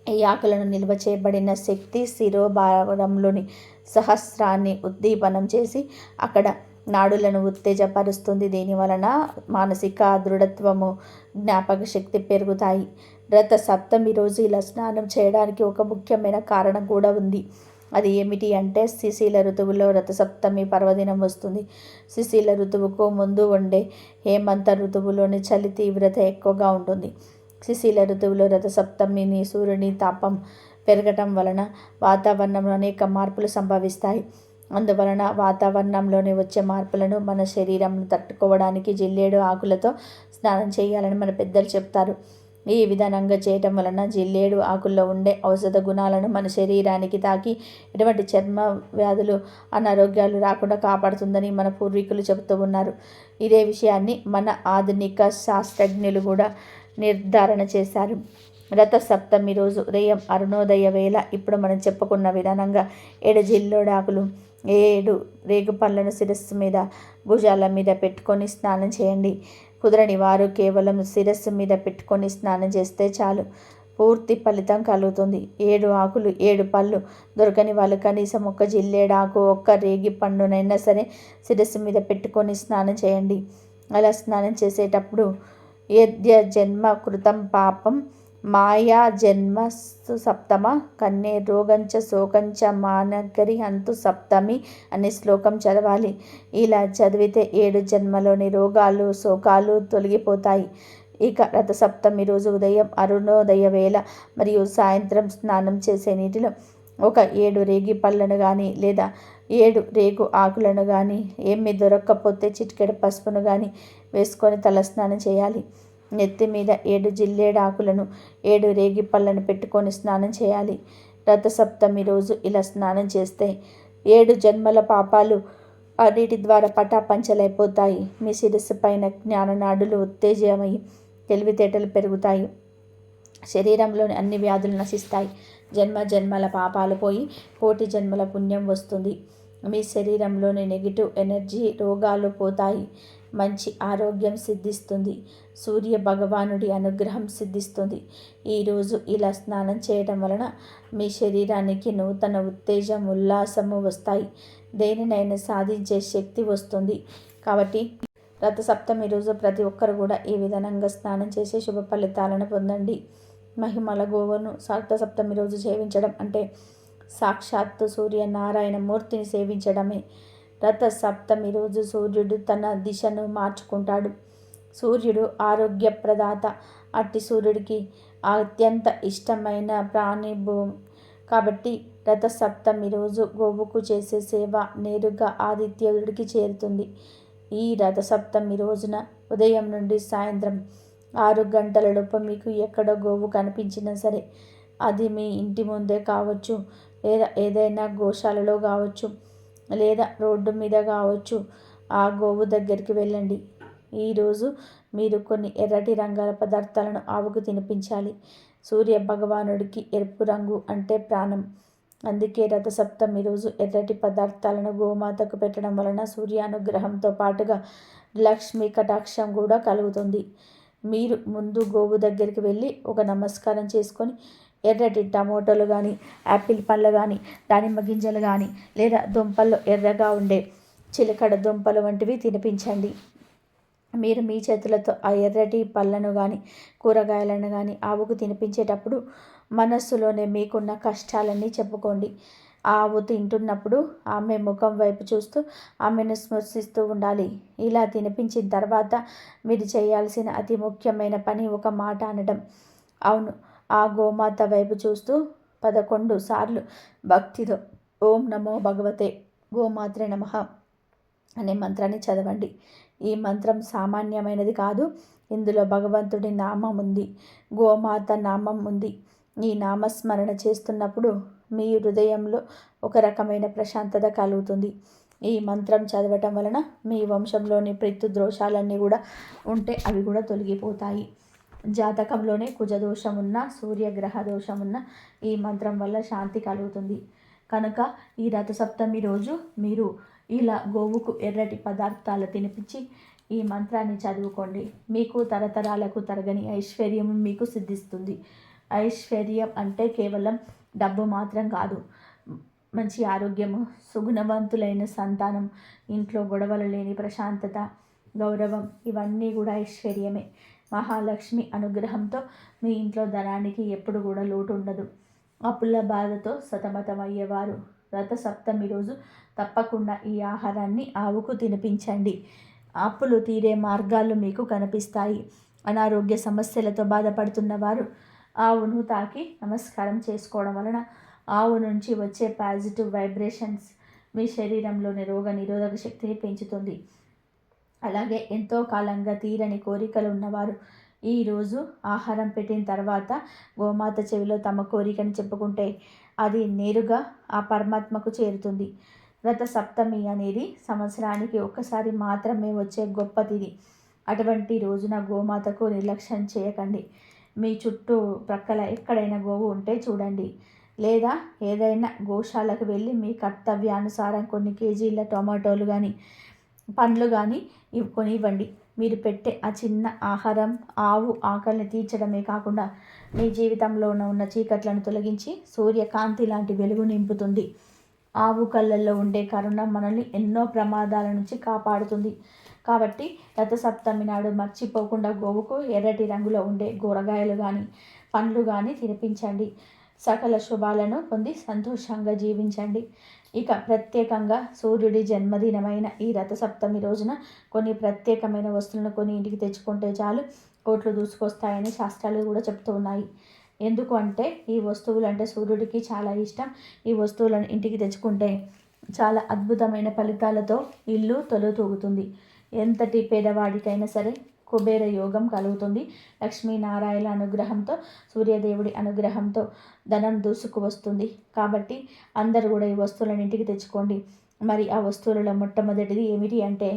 ఈ ఆకులను నిల్వ చేయబడిన శక్తి శిరోభారంలోని సహస్రాన్ని ఉద్దీపనం చేసి అక్కడ నాడులను ఉత్తేజపరుస్తుంది. దీనివలన మానసిక దృఢత్వము, జ్ఞాపక శక్తి పెరుగుతాయి. రథ సప్తమి రోజు ఇలా స్నానం చేయడానికి ఒక ముఖ్యమైన కారణం కూడా ఉంది. అది ఏమిటి అంటే, శిశిల ఋతువులో రథసప్తమి పర్వదినం వస్తుంది. శిశిల ఋతువుకు ముందు ఉండే హేమంత ఋతువులోని చలి తీవ్రత ఎక్కువగా ఉంటుంది. శిశిల ఋతువులో రథసప్తమిని సూర్యుని తాపం పెరగటం వలన వాతావరణంలో అనేక మార్పులు సంభవిస్తాయి. అందువలన వాతావరణంలోని వచ్చే మార్పులను మన శరీరం తట్టుకోవడానికి జిల్లేడు ఆకులతో స్నానం చేయాలని మన పెద్దలు చెప్తారు. ఈ విధానంగా చేయటం వలన జిల్లేడు ఆకుల్లో ఉండే ఔషధ గుణాలను మన శరీరానికి తాకి ఎటువంటి చర్మ వ్యాధులు, అనారోగ్యాలు రాకుండా కాపాడుతుందని మన పూర్వీకులు చెబుతూ ఉన్నారు. ఇదే విషయాన్ని మన ఆధునిక శాస్త్రజ్ఞులు కూడా నిర్ధారణ చేశారు. రథ సప్తమి రోజు ఉదయం అరుణోదయ వేళ ఇప్పుడు మనం చెప్పుకున్న విధానంగా 7 జిల్లేడాకులు, 7 రేగుపళ్ళను శిరస్సు మీద, భుజాల మీద పెట్టుకొని స్నానం చేయండి. కుదరని వారు కేవలం శిరస్సు మీద పెట్టుకొని స్నానం చేస్తే చాలు, పూర్తి ఫలితం కలుగుతుంది. 7 ఆకులు, 7 పళ్ళు దొరకని వాళ్ళు కనీసం 1 జిల్లేడాకు, 1 రేగి పండునైనా సరే శిరస్సు మీద పెట్టుకొని స్నానం చేయండి. అలా స్నానం చేసేటప్పుడు యద్య జన్మ కృతం పాపం మాయా జన్మస్తు సప్తమ కన్నే రోగంచ శోకంచ మానగరి హంతు సప్తమి అనే శ్లోకం చదవాలి. ఇలా చదివితే 7 జన్మలోని రోగాలు, శోకాలు తొలగిపోతాయి. ఇక రథసప్తమి రోజు ఉదయం అరుణోదయ వేళ మరియు సాయంత్రం స్నానం చేసే నీటిలో ఒక 7 రేగి పళ్ళను కానీ లేదా 7 రేగు ఆకులను కానీ, ఏమీ దొరక్కపోతే చిటికెడు పసుపును కానీ వేసుకొని తలస్నానం చేయాలి. నెత్తి మీద 7 జిల్లేడు ఆకులను, 7 రేగి పళ్ళను పెట్టుకొని స్నానం చేయాలి. రథసప్తమి రోజు ఇలా స్నానం చేస్తే 7 జన్మల పాపాలు అన్నిటి ద్వారా పటాపంచలైపోతాయి. మీ శిరస్సు పైన జ్ఞాననాడులు ఉత్తేజమై తెలివితేటలు పెరుగుతాయి. శరీరంలోని అన్ని వ్యాధులు నశిస్తాయి. జన్మల పాపాలు పోయి కోటి జన్మల పుణ్యం వస్తుంది. మీ శరీరంలోని నెగిటివ్ ఎనర్జీ, రోగాలు పోతాయి. మంచి ఆరోగ్యం సిద్ధిస్తుంది. సూర్య భగవానుడి అనుగ్రహం సిద్ధిస్తుంది. ఈరోజు ఇలా స్నానం చేయడం వలన మీ శరీరానికి నూతన ఉత్తేజం, ఉల్లాసము వస్తాయి. దేనినైనా సాధించే శక్తి వస్తుంది. కాబట్టి రథసప్తమి రోజు ప్రతి ఒక్కరు కూడా ఈ విధానంగా స్నానం చేసి శుభ ఫలితాలను పొందండి. మహిమల గోవును రథసప్తమి రోజు సేవించడం అంటే సాక్షాత్తు సూర్యనారాయణ మూర్తిని సేవించడమే. రథసప్తమి రోజు సూర్యుడు తన దిశను మార్చుకుంటాడు. సూర్యుడు ఆరోగ్య ప్రదాత. అట్టి సూర్యుడికి అత్యంత ఇష్టమైన ప్రాణి భూమి. కాబట్టి రథసప్తమి రోజు గోవుకు చేసే సేవ నేరుగా ఆదిత్యుడికి చేరుతుంది. ఈ రథసప్తమి రోజున ఉదయం నుండి సాయంత్రం 6 గంటలలోపు మీకు ఎక్కడ గోవు కనిపించినా సరే, అది మీ ఇంటి ముందే కావచ్చు, లేదా ఏదైనా గోశాలలో కావచ్చు, లేదా రోడ్డు మీద కావచ్చు, ఆ గోవు దగ్గరికి వెళ్ళండి. ఈరోజు మీరు కొన్ని ఎర్రటి రంగుల పదార్థాలను ఆవుకు తినిపించాలి. సూర్య భగవానుడికి ఎరుపు రంగు అంటే ప్రాణం. అందుకే రథసప్తమి రోజు ఎర్రటి పదార్థాలను గోమాతకు పెట్టడం వలన సూర్యానుగ్రహంతో పాటుగా లక్ష్మీ కటాక్షం కూడా కలుగుతుంది. మీరు ముందు గోవు దగ్గరికి వెళ్ళి ఒక నమస్కారం చేసుకొని ఎర్రటి టమోటాలు కానీ, యాపిల్ పళ్ళు కానీ, దానిమ్మ గింజలు కానీ, లేదా దుంపల్లో ఎర్రగా ఉండే చిలకడ దుంపలు వంటివి తినిపించండి. మీరు మీ చేతులతో ఆ ఎర్రటి పళ్ళను కానీ, కూరగాయలను కానీ ఆవుకు తినిపించేటప్పుడు మనస్సులోనే మీకున్న కష్టాలన్నీ చెప్పుకోండి. ఆవు తింటున్నప్పుడు ఆమె ముఖం వైపు చూస్తూ ఆమెను స్పృశిస్తూ ఉండాలి. ఇలా తినిపించిన తర్వాత మీరు చేయాల్సిన అతి ముఖ్యమైన పని ఒక మాట అనడం. అవును, ఆ గోమాత వైపు చూస్తూ 11 సార్లు భక్తితో ఓం నమో భగవతే గోమాత్రే నమః అనే మంత్రాన్ని చదవండి. ఈ మంత్రం సామాన్యమైనది కాదు. ఇందులో భగవంతుడి నామం ఉంది, గోమాత నామం ఉంది. ఈ నామస్మరణ చేస్తున్నప్పుడు మీ హృదయంలో ఒక రకమైన ప్రశాంతత కలుగుతుంది. ఈ మంత్రం చదవటం వలన మీ వంశంలోని ప్రతి దోషాలన్నీ కూడా ఉంటే అవి కూడా తొలగిపోతాయి. జాతకంలోనే కుజదోషం ఉన్న, సూర్యగ్రహ దోషం ఉన్న ఈ మంత్రం వల్ల శాంతి కలుగుతుంది. కనుక ఈ రథసప్తమి రోజు మీరు ఇలా గోవుకు ఎర్రటి పదార్థాలు తినిపించి ఈ మంత్రాన్ని చదువుకోండి. మీకు తరతరాలకు తరగని ఐశ్వర్యం మీకు సిద్ధిస్తుంది. ఐశ్వర్యం అంటే కేవలం డబ్బు మాత్రం కాదు. మంచి ఆరోగ్యము, సుగుణవంతులైన సంతానం, ఇంట్లో గొడవలు లేని ప్రశాంతత, గౌరవం, ఇవన్నీ కూడా ఐశ్వర్యమే. మహాలక్ష్మి అనుగ్రహంతో మీ ఇంట్లో ధనానికి ఎప్పుడు కూడా లోటు ఉండదు. అప్పుల బాధతో సతమతమయ్యేవారు రథసప్తమి రోజు తప్పకుండా ఈ ఆహారాన్ని ఆవుకు తినిపించండి. అప్పులు తీరే మార్గాలు మీకు కనిపిస్తాయి. అనారోగ్య సమస్యలతో బాధపడుతున్న వారు ఆవును తాకి నమస్కారం చేసుకోవడం వలన ఆవు నుంచి వచ్చే పాజిటివ్ వైబ్రేషన్స్ మీ శరీరంలోని రోగ నిరోధక శక్తిని పెంచుతుంది. అలాగే ఎంతో కాలంగా తీరని కోరికలు ఉన్నవారు ఈరోజు ఆహారం పెట్టిన తర్వాత గోమాత చెవిలో తమ కోరికను చెప్పుకుంటే అది నేరుగా ఆ పరమాత్మకు చేరుతుంది. రథసప్తమి అనేది సంవత్సరానికి ఒక్కసారి మాత్రమే వచ్చే గొప్ప తిథి. అటువంటి రోజున గోమాతకు నిర్లక్ష్యం చేయకండి. మీ చుట్టూ ప్రక్కల ఎక్కడైనా గోవు ఉంటే చూడండి, లేదా ఏదైనా గోశాలకు వెళ్ళి మీ కర్తవ్యానుసారం కొన్ని కేజీల టొమాటోలు కానీ, పండ్లు కానీ కొనివ్వండి. మీరు పెట్టే ఆ చిన్న ఆహారం ఆవు ఆకలిని తీర్చడమే కాకుండా మీ జీవితంలో ఉన్న చీకట్లను తొలగించి సూర్యకాంతి లాంటి వెలుగు నింపుతుంది. ఆవు కళ్ళల్లో ఉండే కరుణ మనల్ని ఎన్నో ప్రమాదాల నుంచి కాపాడుతుంది. కాబట్టి రథసప్తమి నాడు మర్చిపోకుండా గోవుకు ఎర్రటి రంగులో ఉండే కూరగాయలు కానీ, పండ్లు కానీ తినిపించండి. సకల శుభాలను పొంది సంతోషంగా జీవించండి. ఇక ప్రత్యేకంగా సూర్యుడి జన్మదినమైన ఈ రథసప్తమి రోజున కొన్ని ప్రత్యేకమైన వస్తువులను కొని ఇంటికి తెచ్చుకుంటే చాలు కోట్లు దూసుకొస్తాయని శాస్త్రాలు కూడా చెప్తూ ఉన్నాయి. ఎందుకు అంటే ఈ వస్తువులు అంటే సూర్యుడికి చాలా ఇష్టం. ఈ వస్తువులను ఇంటికి తెచ్చుకుంటే చాలా అద్భుతమైన ఫలితాలతో ఇల్లు తొలుతూగుతుంది. ఎంతటి పేదవాడికైనా సరే కుబేర యోగం కలుగుతుంది. లక్ష్మీనారాయణ అనుగ్రహంతో, సూర్యదేవుడి అనుగ్రహంతో ధనం దూసుకు వస్తుంది. కాబట్టి అందరూ కూడా ఈ వస్తువులను ఇంటికి తెచ్చుకోండి. మరి ఆ వస్తువులలో మొట్టమొదటిది ఏమిటి అంటే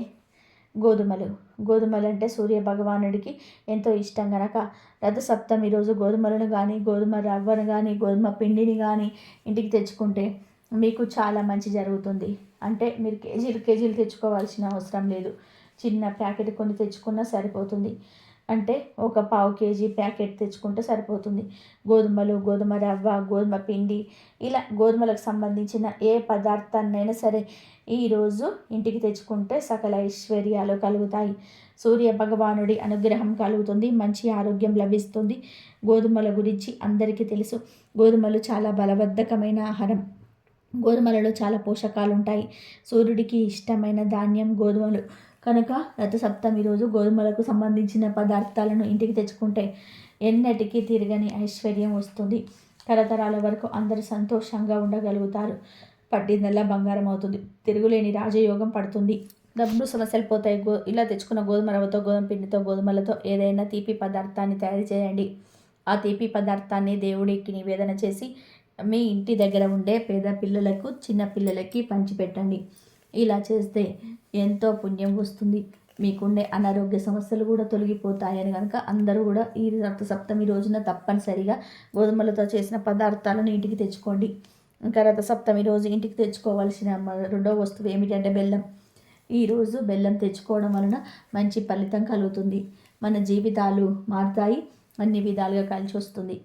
గోధుమలు. గోధుమలు అంటే సూర్య భగవానుడికి ఎంతో ఇష్టం కనుక రథసప్తమి రోజు గోధుమలను కానీ, గోధుమ రవ్వను కానీ, గోధుమ పిండిని కానీ ఇంటికి తెచ్చుకుంటే మీకు చాలా మంచి జరుగుతుంది. అంటే మీరు కేజీలు కేజీలు తెచ్చుకోవాల్సిన అవసరం లేదు. చిన్న ప్యాకెట్ కొన్ని తెచ్చుకున్నా సరిపోతుంది. అంటే ఒక పావు కేజీ ప్యాకెట్ తెచ్చుకుంటే సరిపోతుంది. గోధుమలు, గోధుమ రవ్వ, గోధుమ పిండి, ఇలా గోధుమలకు సంబంధించిన ఏ పదార్థాన్నైనా సరే ఈరోజు ఇంటికి తెచ్చుకుంటే సకల ఐశ్వర్యాలు కలుగుతాయి. సూర్య భగవానుడి అనుగ్రహం కలుగుతుంది, మంచి ఆరోగ్యం లభిస్తుంది. గోధుమల గురించి అందరికీ తెలుసు. గోధుమలు చాలా బలవర్ధకమైన ఆహారం. గోధుమలలో చాలా పోషకాలు ఉంటాయి. సూర్యుడికి ఇష్టమైన ధాన్యం గోధుమలు కనుక రథసప్తమి రోజు గోధుమలకు సంబంధించిన పదార్థాలను ఇంటికి తెచ్చుకుంటే ఎన్నటికీ తిరగని ఐశ్వర్యం వస్తుంది. తరతరాల వరకు అందరూ సంతోషంగా ఉండగలుగుతారు. పట్టిందల్లా బంగారం అవుతుంది. తిరుగులేని రాజయోగం పడుతుంది. డబ్బు సమస్యలు పోతాయి. ఇలా తెచ్చుకున్న గోధుమ రవ్వతో, గోధుమ పిండితో, గోధుమలతో ఏదైనా తీపి పదార్థాన్ని తయారు చేయండి. ఆ తీపి పదార్థాన్ని దేవుడికి నివేదన చేసి మీ ఇంటి దగ్గర ఉండే పేద పిల్లలకు, చిన్న పిల్లలకి పంచిపెట్టండి. ఇలా చేస్తే ఎంతో పుణ్యం వస్తుంది. మీకుండే అనారోగ్య సమస్యలు కూడా తొలగిపోతాయని కనుక అందరూ కూడా ఈ రథసప్తమి రోజున తప్పనిసరిగా గోధుమలతో చేసిన పదార్థాలను ఇంటికి తెచ్చుకోండి. ఇంకా రథసప్తమి రోజు ఇంటికి తెచ్చుకోవాల్సిన రెండో వస్తువు ఏమిటంటే బెల్లం. ఈరోజు బెల్లం తెచ్చుకోవడం వలన మంచి ఫలితం కలుగుతుంది. మన జీవితాలు మారుతాయి, అన్ని విధాలుగా కలిసి వస్తుంది.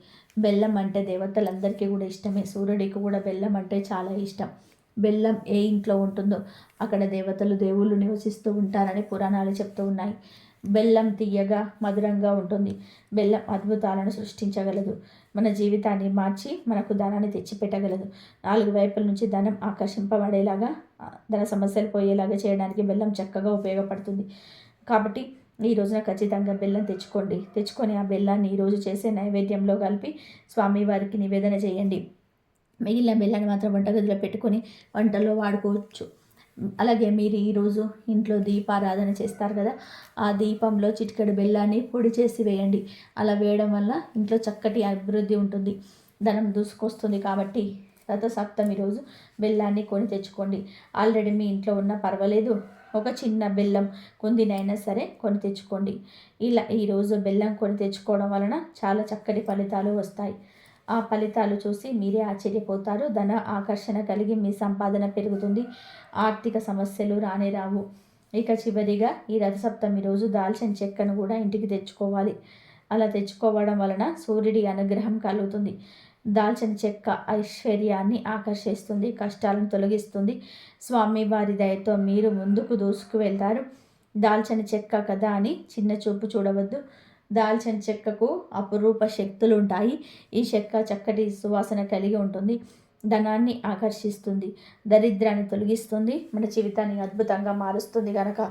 బెల్లం అంటే దేవతలందరికీ కూడా ఇష్టమే. సూర్యుడికి కూడా బెల్లం అంటే చాలా ఇష్టం. బెల్లం ఏ ఇంట్లో ఉంటుందో అక్కడ దేవతలు, దేవుళ్ళు నివసిస్తూ ఉంటారని పురాణాలు చెప్తూ ఉన్నాయి. బెల్లం తీయగా, మధురంగా ఉంటుంది. బెల్లం అద్భుతాలను సృష్టించగలదు. మన జీవితాన్ని మార్చి మనకు ధనాన్ని తెచ్చిపెట్టగలదు. 4 వైపుల నుంచి ధనం ఆకర్షింపబడేలాగా, ధన సమస్యలు పోయేలాగా చేయడానికి బెల్లం చక్కగా ఉపయోగపడుతుంది. కాబట్టి ఈ రోజున ఖచ్చితంగా బెల్లం తెచ్చుకోండి. తెచ్చుకొని ఆ బెల్లాన్ని ఈరోజు చేసే నైవేద్యంలో కలిపి స్వామివారికి నివేదన చేయండి. మిగిలిన బెల్లాన్ని మాత్రం వంటగదిలో పెట్టుకొని వంటల్లో వాడుకోవచ్చు. అలాగే మీరు ఈరోజు ఇంట్లో దీపారాధన చేస్తారు కదా, ఆ దీపంలో చిటికెడు బెల్లాన్ని పొడి చేసి వేయండి. అలా వేయడం వల్ల ఇంట్లో చక్కటి అభివృద్ధి ఉంటుంది, ధనం దూసుకొస్తుంది. కాబట్టి రథసప్తమి రోజు బెల్లాన్ని కొని తెచ్చుకోండి. ఆల్రెడీ మీ ఇంట్లో ఉన్న పర్వాలేదు, ఒక చిన్న బెల్లం కుందినైనా సరే కొని తెచ్చుకోండి. ఇలా ఈరోజు బెల్లం కొని తెచ్చుకోవడం వలన చాలా చక్కటి ఫలితాలు వస్తాయి. ఆ ఫలితాలు చూసి మీరే ఆశ్చర్యపోతారు. ధన ఆకర్షణ కలిగి మీ సంపాదన పెరుగుతుంది. ఆర్థిక సమస్యలు రానే రావు. ఇక చివరిగా ఈ రథసప్తమి రోజు దాల్చిన చెక్కను కూడా ఇంటికి తెచ్చుకోవాలి. అలా తెచ్చుకోవడం వలన సూర్యుడి అనుగ్రహం కలుగుతుంది. దాల్చిన చెక్క ఐశ్వర్యాన్ని ఆకర్షిస్తుంది, కష్టాలను తొలగిస్తుంది. స్వామివారి దయతో మీరు ముందుకు దూసుకు వెళ్తారు. దాల్చిన చెక్క కదా అని చిన్న చూపు చూడవద్దు. దాల్చిన చెక్కకు అపురూప శక్తులు ఉంటాయి. ఈ చెక్క చక్కటి సువాసన కలిగి ఉంటుంది. ధనాన్ని ఆకర్షిస్తుంది, దరిద్రాన్ని తొలగిస్తుంది, మన జీవితాన్ని అద్భుతంగా మారుస్తుంది. కనుక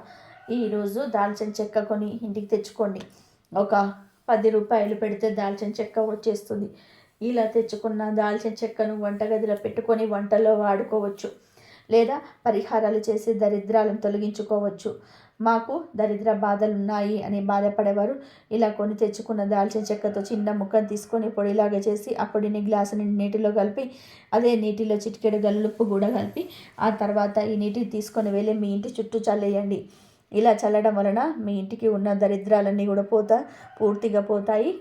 ఈరోజు దాల్చిన చెక్క కొని ఇంటికి తెచ్చుకోండి. ఒక 10 రూపాయలు పెడితే దాల్చిన చెక్క వచ్చేస్తుంది. ఇలా తెచ్చుకున్న దాల్చిన చెక్కను వంటగదిలో పెట్టుకొని వంటల్లో వాడుకోవచ్చు. లేదా పరిహారాలు చేసి దరిద్రాలను తొలగించుకోవచ్చు. మాకు దరిద్ర బాధలు ఉన్నాయి అని బాధపడేవారు ఇలా కొని తెచ్చుకున్న దాల్చిన చెక్కతో చిన్న ముక్కను తీసుకొని పొడిలాగా చేసి ఆ పొడిని గ్లాసు నీటిలో కలిపి, అదే నీటిలో చిటికెడు గల్లుప్పు కూడా కలిపి, ఆ తర్వాత ఈ నీటిని తీసుకొని వెళ్ళి మీ ఇంటి చుట్టూ చల్లేయండి. ఇలా చల్లడం వలన మీ ఇంటికి ఉన్న దరిద్రాలన్నీ కూడా పూర్తిగా పోతాయి.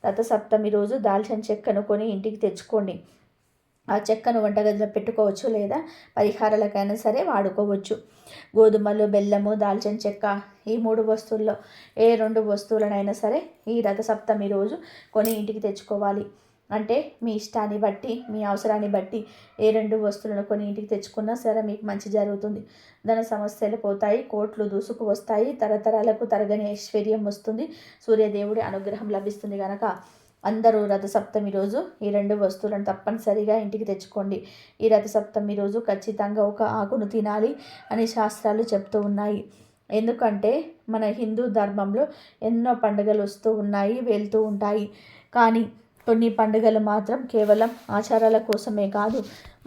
రథసప్తమి రోజు దాల్చిన చెక్కను కొని ఇంటికి తెచ్చుకోండి. ఆ చెక్కను వంటగదిలో పెట్టుకోవచ్చు, లేదా పరిహారాలకైనా సరే వాడుకోవచ్చు. గోధుమలు, బెల్లము, దాల్చిన చెక్క, ఈ 3 వస్తువుల్లో ఏ 2 వస్తువులనైనా సరే ఈ రథసప్తమి రోజు కొని ఇంటికి తెచ్చుకోవాలి. అంటే మీ ఇష్టాన్ని బట్టి, మీ అవసరాన్ని బట్టి ఏ 2 వస్తువులను కొని ఇంటికి తెచ్చుకున్నా సరే మీకు మంచి జరుగుతుంది. ధన సమస్యలు పోతాయి, కోట్లు దూసుకు వస్తాయి, తరతరాలకు తరగని ఐశ్వర్యం వస్తుంది, సూర్యదేవుడి అనుగ్రహం లభిస్తుంది. కనుక అందరూ రథసప్తమి రోజు ఈ 2 వస్తువులను తప్పనిసరిగా ఇంటికి తెచ్చుకోండి. ఈ రథసప్తమి రోజు ఖచ్చితంగా ఒక ఆకును తినాలి అని శాస్త్రాలు చెప్తూ ఉన్నాయి. ఎందుకంటే మన హిందూ ధర్మంలో ఎన్నో పండుగలు వస్తూ ఉన్నాయి, వెళ్తూ ఉంటాయి. కానీ కొన్ని పండుగలు మాత్రం కేవలం ఆచారాల కోసమే కాదు,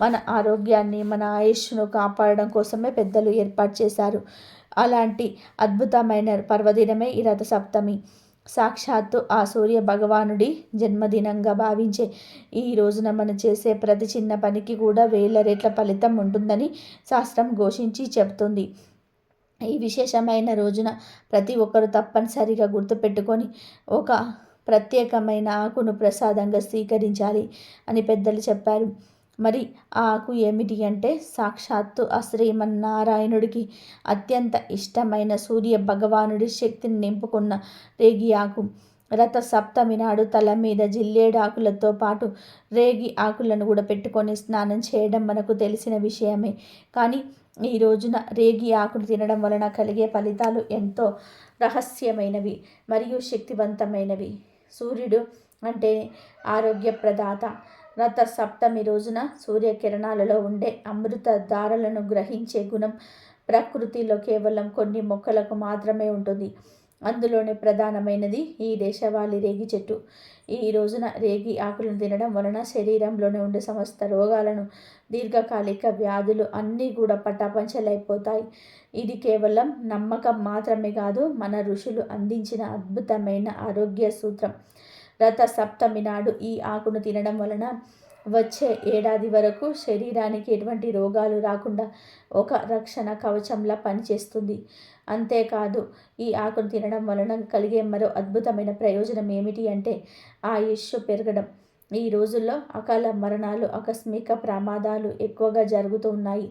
మన ఆరోగ్యాన్ని, మన ఆయుష్ను కాపాడడం కోసమే పెద్దలు ఏర్పాటు చేశారు. అలాంటి అద్భుతమైన పర్వదినమే ఈ రథసప్తమి. సాక్షాత్తు ఆ సూర్య భగవానుడి జన్మదినంగా భావించే ఈ రోజున మనం చేసే ప్రతి చిన్న పనికి కూడా 1000 రెట్ల ఫలితం ఉంటుందని శాస్త్రం ఘోషించి చెబుతుంది. ఈ విశేషమైన రోజున ప్రతి ఒక్కరు తప్పనిసరిగా గుర్తుపెట్టుకొని ఒక ప్రత్యేకమైన ఆకును ప్రసాదంగా స్వీకరించాలి అని పెద్దలు చెప్పారు. మరి ఆ ఆకు ఏమిటి అంటే సాక్షాత్తు ఆ శ్రీమన్నారాయణుడికి అత్యంత ఇష్టమైన సూర్య భగవానుడి శక్తిని నింపుకున్న రేగి ఆకు. రథ సప్తమి నాడు తల మీద జిల్లేడు ఆకులతో పాటు రేగి ఆకులను కూడా పెట్టుకొని స్నానం చేయడం మనకు తెలిసిన విషయమే. కానీ ఈ రోజున రేగి ఆకును తినడం వలన కలిగే ఫలితాలు ఎంతో రహస్యమైనవి మరియు శక్తివంతమైనవి. సూర్యుడు అంటే ఆరోగ్య ప్రదాత. రథ సప్తమి రోజున సూర్యకిరణాలలో ఉండే అమృత ధారలను గ్రహించే గుణం ప్రకృతిలో కేవలం కొన్ని మొక్కలకు మాత్రమే ఉంటుంది. అందులోనే ప్రధానమైనది ఈ దేశవాళీ రేగి చెట్టు. ఈ రోజున రేగి ఆకులను తినడం వలన శరీరంలోనే ఉండే సమస్త రోగాలను, దీర్ఘకాలిక వ్యాధులు అన్నీ కూడా పటాపంచలైపోతాయి. ఇది కేవలం నమ్మకం మాత్రమే కాదు, మన ఋషులు అందించిన అద్భుతమైన ఆరోగ్య సూత్రం. రథ సప్తమి నాడు ఈ ఆకును తినడం వలన వచ్చే ఏడాది వరకు శరీరానికి ఎటువంటి రోగాలు రాకుండా ఒక రక్షణ కవచంలా పనిచేస్తుంది. అంతేకాదు, ఈ ఆకును తినడం వలన కలిగే మరో అద్భుతమైన ప్రయోజనం ఏమిటి అంటే ఆయుష్ పెరగడం. ఈ రోజుల్లో అకాల మరణాలు, ఆకస్మిక ప్రమాదాలు ఎక్కువగా జరుగుతూ ఉన్నాయి.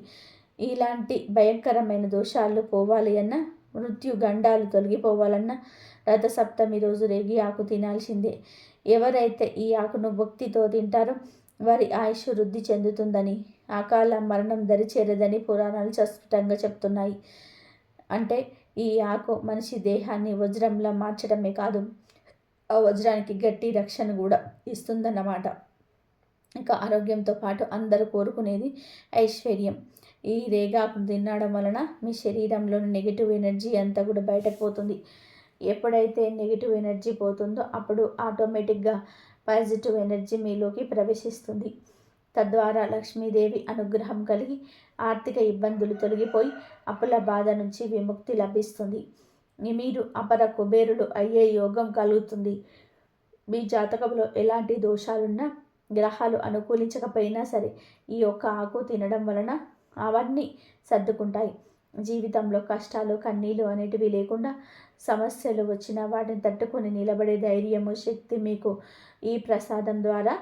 ఇలాంటి భయంకరమైన దోషాలు పోవాలి అన్నా, మృత్యు గండాలు తొలగిపోవాలన్నా రథసప్తమి రోజు రేగి ఆకు తినాల్సిందే. ఎవరైతే ఈ ఆకును భక్తితో తింటారో వారి ఆయుష్ వృద్ధి చెందుతుందని, అకాల మరణం దరిచేరదని పురాణాలు స్పష్టంగా చెప్తున్నాయి. అంటే ఈ ఆకు మనిషి దేహాన్ని వజ్రంలా మార్చడమే కాదు, ఆ వజ్రానికి గట్టి రక్షణ కూడా ఇస్తుందన్నమాట. ఇంకా ఆరోగ్యంతో పాటు అందరూ కోరుకునేది ఐశ్వర్యం. ఈ రేగాకు తినడం వలన మీ శరీరంలోని నెగిటివ్ ఎనర్జీ అంతా కూడా బయటకు పోతుంది. ఎప్పుడైతే నెగిటివ్ ఎనర్జీ పోతుందో అప్పుడు ఆటోమేటిక్గా పాజిటివ్ ఎనర్జీ మీలోకి ప్రవేశిస్తుంది. తద్వారా లక్ష్మీదేవి అనుగ్రహం కలిగి ఆర్థిక ఇబ్బందులు తొలగిపోయి అప్పుల బాధ నుంచి విముక్తి లభిస్తుంది. మీరు అపర కుబేరులు అయ్యే యోగం కలుగుతుంది. మీ జాతకంలో ఎలాంటి దోషాలున్నా, గ్రహాలు అనుకూలించకపోయినా సరే ఈ ఒక్క ఆకు తినడం వలన అవన్నీ సర్దుకుంటాయి. జీవితంలో కష్టాలు, కన్నీళ్ళు అనేటివి లేకుండా సమస్యలు వచ్చినా వాటిని తట్టుకొని నిలబడే ధైర్యము, శక్తి మీకు ఈ ప్రసాదం ద్వారా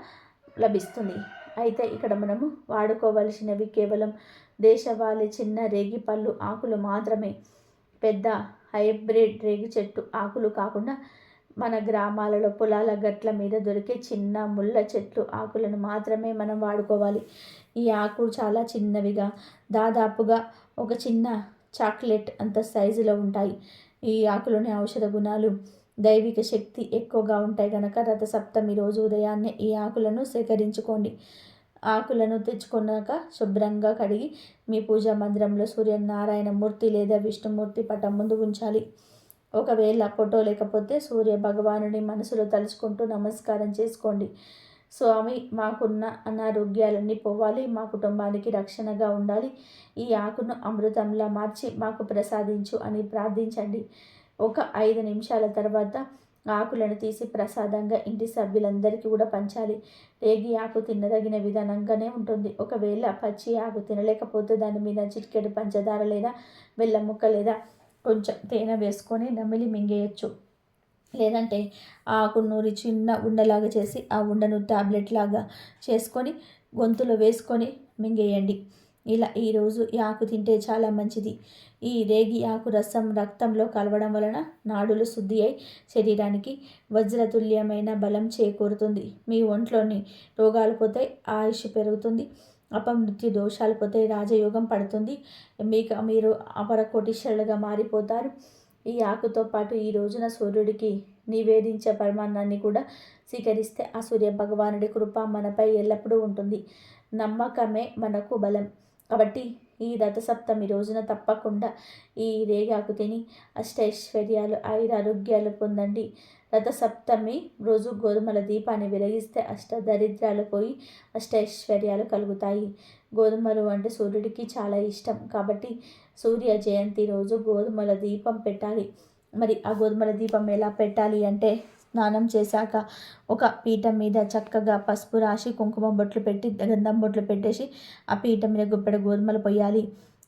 లభిస్తుంది. అయితే ఇక్కడ మనము వాడుకోవలసినవి కేవలం దేశవాళీ చిన్న రేగి పళ్ళు ఆకులు మాత్రమే. పెద్ద హైబ్రిడ్ రేగి చెట్టు ఆకులు కాకుండా మన గ్రామాలలో పొలాల గట్ల మీద దొరికే చిన్న ముళ్ళ చెట్లు ఆకులను మాత్రమే మనం వాడుకోవాలి. ఈ ఆకు చాలా చిన్నవిగా, దాదాపుగా ఒక చిన్న చాక్లెట్ అంత సైజులో ఉంటాయి. ఈ ఆకులోని ఔషధ గుణాలు, దైవిక శక్తి ఎక్కువగా ఉంటాయి కనుక రథసప్తమి రోజు ఉదయాన్నే ఈ ఆకులను సేకరించుకోండి. ఆకులను తెచ్చుకున్నాక శుభ్రంగా కడిగి మీ పూజా మందిరంలో సూర్యనారాయణ మూర్తి లేదా విష్ణుమూర్తి పటం ముందు ఉంచాలి. ఒకవేళ ఫోటో లేకపోతే సూర్య భగవానుని మనసులో తలుచుకుంటూ నమస్కారం చేసుకోండి. స్వామి, మాకున్న అనారోగ్యాలన్నీ పోవాలి, మా కుటుంబానికి రక్షణగా ఉండాలి, ఈ ఆకును అమృతంలా మార్చి మాకు ప్రసాదించు అని ప్రార్థించండి. ఒక 5 నిమిషాల తర్వాత ఆకులను తీసి ప్రసాదంగా ఇంటి సభ్యులందరికీ కూడా పంచాలి. రేగి ఆకు తినదగిన విధానంగానే ఉంటుంది. ఒకవేళ పచ్చి ఆకు తినలేకపోతే దాని మీద చిటికెడు పంచదార లేదా బెల్లం ముక్క లేదా కొంచెం తేనె వేసుకొని నమిలి మింగేయచ్చు. లేదంటే ఆకు నూరి చిన్న ఉండలాగా చేసి ఆ ఉండను టాబ్లెట్ లాగా చేసుకొని గొంతులో వేసుకొని మింగేయండి. ఇలా ఈరోజు ఈ ఆకు తింటే చాలా మంచిది. ఈ రేగి ఆకు రసం రక్తంలో కలవడం వలన నాడులు శుద్ధి అయి శరీరానికి వజ్రతుల్యమైన బలం చేకూరుతుంది. మీ ఒంట్లోని రోగాలు పోతే ఆయుష్ పెరుగుతుంది. అపమృత్యు దోషాలు పోతే రాజయోగం పడుతుంది. మీరు అపర కోటీశ్వరులుగా మారిపోతారు. ఈ ఆకుతో పాటు ఈ రోజున సూర్యుడికి నివేదించే పరమాన్నాన్ని కూడా స్వీకరిస్తే ఆ సూర్య భగవానుడి కృప మనపై ఎల్లప్పుడూ ఉంటుంది. నమ్మకమే మనకు బలం. కాబట్టి ఈ రథసప్తమి రోజున తప్పకుండా ఈ రేగాకు తిని అష్టైశ్వర్యాలు, ఆయురారోగ్యాలు పొందండి. రథసప్తమి రోజు గోధుమల దీపాన్ని వెలిగిస్తే అష్టదరిద్రాలు పోయి అష్టైశ్వర్యాలు కలుగుతాయి. గోధుమలు అంటే సూర్యుడికి చాలా ఇష్టం. కాబట్టి సూర్య జయంతి రోజు గోధుమల దీపం పెట్టాలి. మరి ఆ గోధుమల దీపం ఎలా పెట్టాలి అంటే స్నానం చేశాక ఒక పీఠం మీద చక్కగా పసుపు రాసి కుంకుమ బొట్లు పెట్టి గంధం బొట్లు పెట్టేసి ఆ పీఠం మీద గుప్పెడు గోధుమలు పొయ్యాలి.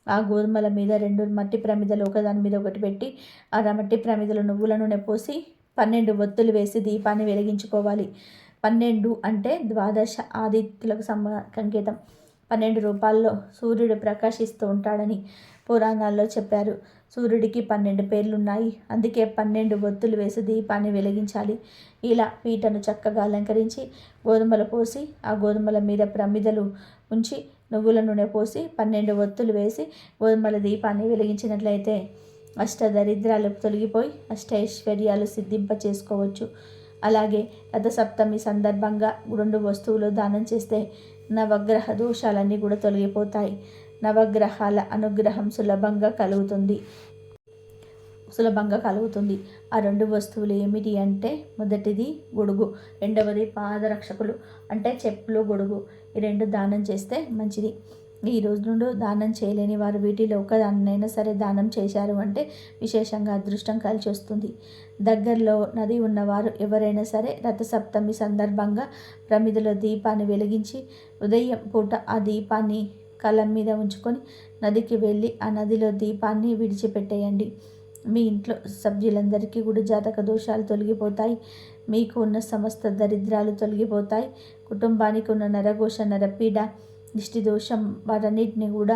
ఆ గోధుమల మీద 2 మట్టి ప్రమిదలు ఒకదాని మీద ఒకటి పెట్టి ఆ మట్టి ప్రమిదలు నువ్వుల నూనె పోసి 12 ఒత్తులు వేసి దీపాన్ని వెలిగించుకోవాలి. 12 అంటే ద్వాదశ ఆదిత్యులకు సంకేతం. 12 రూపాల్లో సూర్యుడు ప్రకాశిస్తూ ఉంటాడని పురాణాల్లో చెప్పారు. సూర్యుడికి 12 పేర్లున్నాయి. అందుకే 12 ఒత్తులు వేసి దీపాన్ని వెలిగించాలి. ఇలా పీటను చక్కగా అలంకరించి గోధుమలు పోసి ఆ గోధుమల మీద ప్రమిదలు ఉంచి నువ్వుల నూనె పోసి 12 ఒత్తులు వేసి గోధుమల దీపాన్ని వెలిగించినట్లయితే అష్టదరిద్రాలు తొలగిపోయి అష్టైశ్వర్యాలు సిద్ధింప చేసుకోవచ్చు. అలాగే రథసప్తమి సందర్భంగా 2 వస్తువులు దానం చేస్తే నవగ్రహ దోషాలన్నీ కూడా తొలగిపోతాయి. నవగ్రహాల అనుగ్రహం సులభంగా కలుగుతుంది. ఆ 2 వస్తువులు ఏమిటి అంటే, మొదటిది గొడుగు, రెండవది పాదరక్షకులు అంటే చెప్పులు, గొడుగు. ఈ 2 దానం చేస్తే మంచిది. ఈ రోజు నుండి దానం చేయలేని వారు వీటిలో ఒకదాన్నైనా సరే దానం చేశారు అంటే విశేషంగా అదృష్టం కలిసి వస్తుంది. దగ్గరలో నది ఉన్నవారు ఎవరైనా సరే రథసప్తమి సందర్భంగా ప్రమిదలో దీపాన్ని వెలిగించి ఉదయం పూట ఆ దీపాన్ని కలం మీద ఉంచుకొని నదికి వెళ్ళి ఆ నదిలో దీపాన్ని విడిచిపెట్టేయండి. మీ ఇంట్లో సభ్యులందరికీ కూడా జాతక దోషాలు తొలగిపోతాయి. మీకు ఉన్న సమస్త దరిద్రాలు తొలగిపోతాయి. కుటుంబానికి ఉన్న నరఘోష, నరపీడ, దిష్టి దోషం వాటన్నిటిని కూడా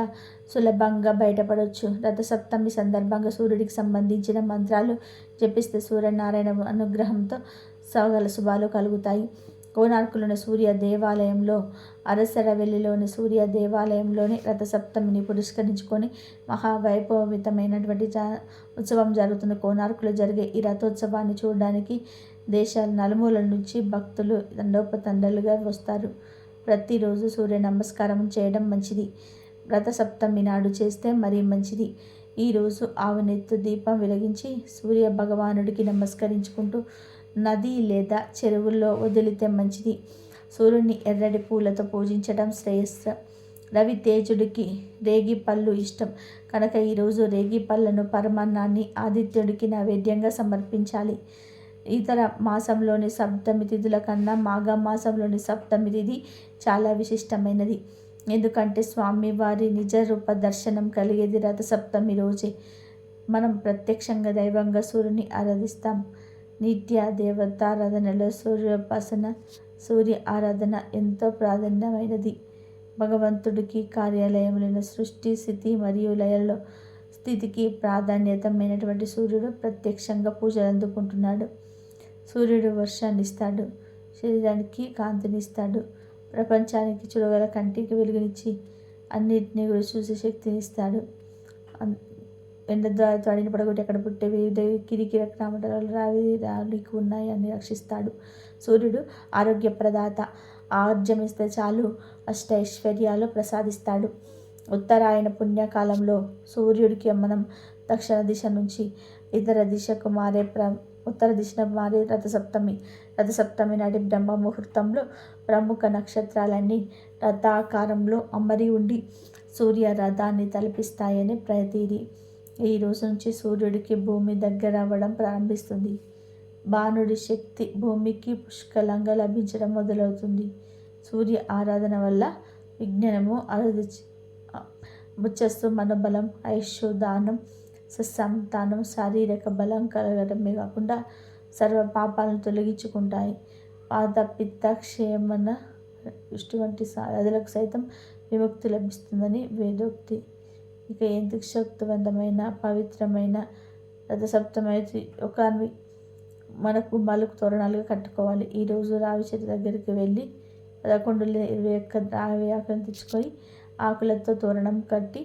సులభంగా బయటపడవచ్చు. రథసప్తమి సందర్భంగా సూర్యుడికి సంబంధించిన మంత్రాలు జపిస్తే సూర్యనారాయణ అనుగ్రహంతో సకల శుభాలు కలుగుతాయి. కోనార్కులోని సూర్య దేవాలయంలో, అరసరవెల్లిలోని సూర్య దేవాలయంలోని రథసప్తమిని పురస్కరించుకొని మహావైభవమితమైనటువంటి ఉత్సవం జరుగుతుంది. కోనార్కులో జరిగే ఈ రథోత్సవాన్ని చూడడానికి దేశాల నలుమూలల నుంచి భక్తులు తండోపతండాలుగా వస్తారు. ప్రతిరోజు సూర్య నమస్కారం చేయడం మంచిది. రథసప్తమి నాడు చేస్తే మరీ మంచిది. ఈరోజు ఆవునెత్తు దీపం వెలిగించి సూర్య భగవానుడికి నమస్కరించుకుంటూ నది లేదా చెరువుల్లో వదిలితే మంచిది. సూర్యుని ఎర్రటి పూలతో పూజించడం శ్రేయస్సు. రవి తేజుడికి రేగి పళ్ళు ఇష్టం కనుక ఈరోజు రేగి పళ్ళను, పరమాన్నాన్ని ఆదిత్యుడికి నైవేద్యంగా సమర్పించాలి. ఇతర మాసంలోని సప్తమి తిథుల కన్నా మాఘ మాసంలోని సప్తమి తిథి చాలా విశిష్టమైనది. ఎందుకంటే స్వామివారి నిజ రూప దర్శనం కలిగేది రథసప్తమి రోజే. మనం ప్రత్యక్షంగా దైవంగా సూర్యుని ఆరాధిస్తాం. నిత్య దేవతారాధనలో సూర్యోపాసన, సూర్య ఆరాధన ఎంతో ప్రాధాన్యమైనది. భగవంతుడికి కార్యాలయములైన సృష్టి, స్థితి మరియు లయలో స్థితికి ప్రాధాన్యతమైనటువంటి సూర్యుడు ప్రత్యక్షంగా పూజలు అందుకుంటున్నాడు. సూర్యుడు వర్షాన్ని ఇస్తాడు, శరీరానికి కాంతినిస్తాడు, ప్రపంచానికి చూడగల కంటికి వెలుగునిచ్చి అన్నిటినీ కూడా చూసే శక్తిని ఇస్తాడు. ఎండ ద్వారా తాడిని పడగొట్టి అక్కడ పుట్టే వివిధ కిరికిర క్రామటలు రావికి ఉన్నాయి అని రక్షిస్తాడు. సూర్యుడు ఆరోగ్యప్రదాత. ఆర్జమిస్తే చాలు అష్టైశ్వర్యాలు ప్రసాదిస్తాడు. ఉత్తరాయణ పుణ్యకాలంలో సూర్యుడికి మనం దక్షిణ దిశ నుంచి ఉత్తర దిశకు మారే రథసప్తమి నాటి బ్రహ్మ ముహూర్తంలో ప్రముఖ నక్షత్రాలన్నీ రథాకారంలో అమరి ఉండి సూర్య రథాన్ని తలపిస్తాయని ప్రతీది. ఈ రోజు నుంచి సూర్యుడికి భూమి దగ్గర అవ్వడం ప్రారంభిస్తుంది. బాణుడి శక్తి భూమికి పుష్కలంగా లభించడం మొదలవుతుంది. సూర్య ఆరాధన వల్ల విజ్ఞానము ముచ్చస్తు మనోబలం, ఐశ్వర్య దానం, సత్సంతానం, శారీరక బలం కలగడమే కాకుండా సర్వ పాపాలను తొలగించుకుంటాయి. పాత పిత్త క్షేమన దృష్టి వంటి వ్యాధులకు సైతం విముక్తి లభిస్తుందని వేదోక్తి. ఇక ఎందుకు శక్తివంతమైన పవిత్రమైన రథసప్తమి ఒకరిని మనకు మలుపు తోరణాలుగా కట్టుకోవాలి. ఈరోజు రావి చెట్టు దగ్గరికి వెళ్ళి 11 21 రావి ఆకులను తెచ్చుకొని ఆకులతో తోరణం కట్టి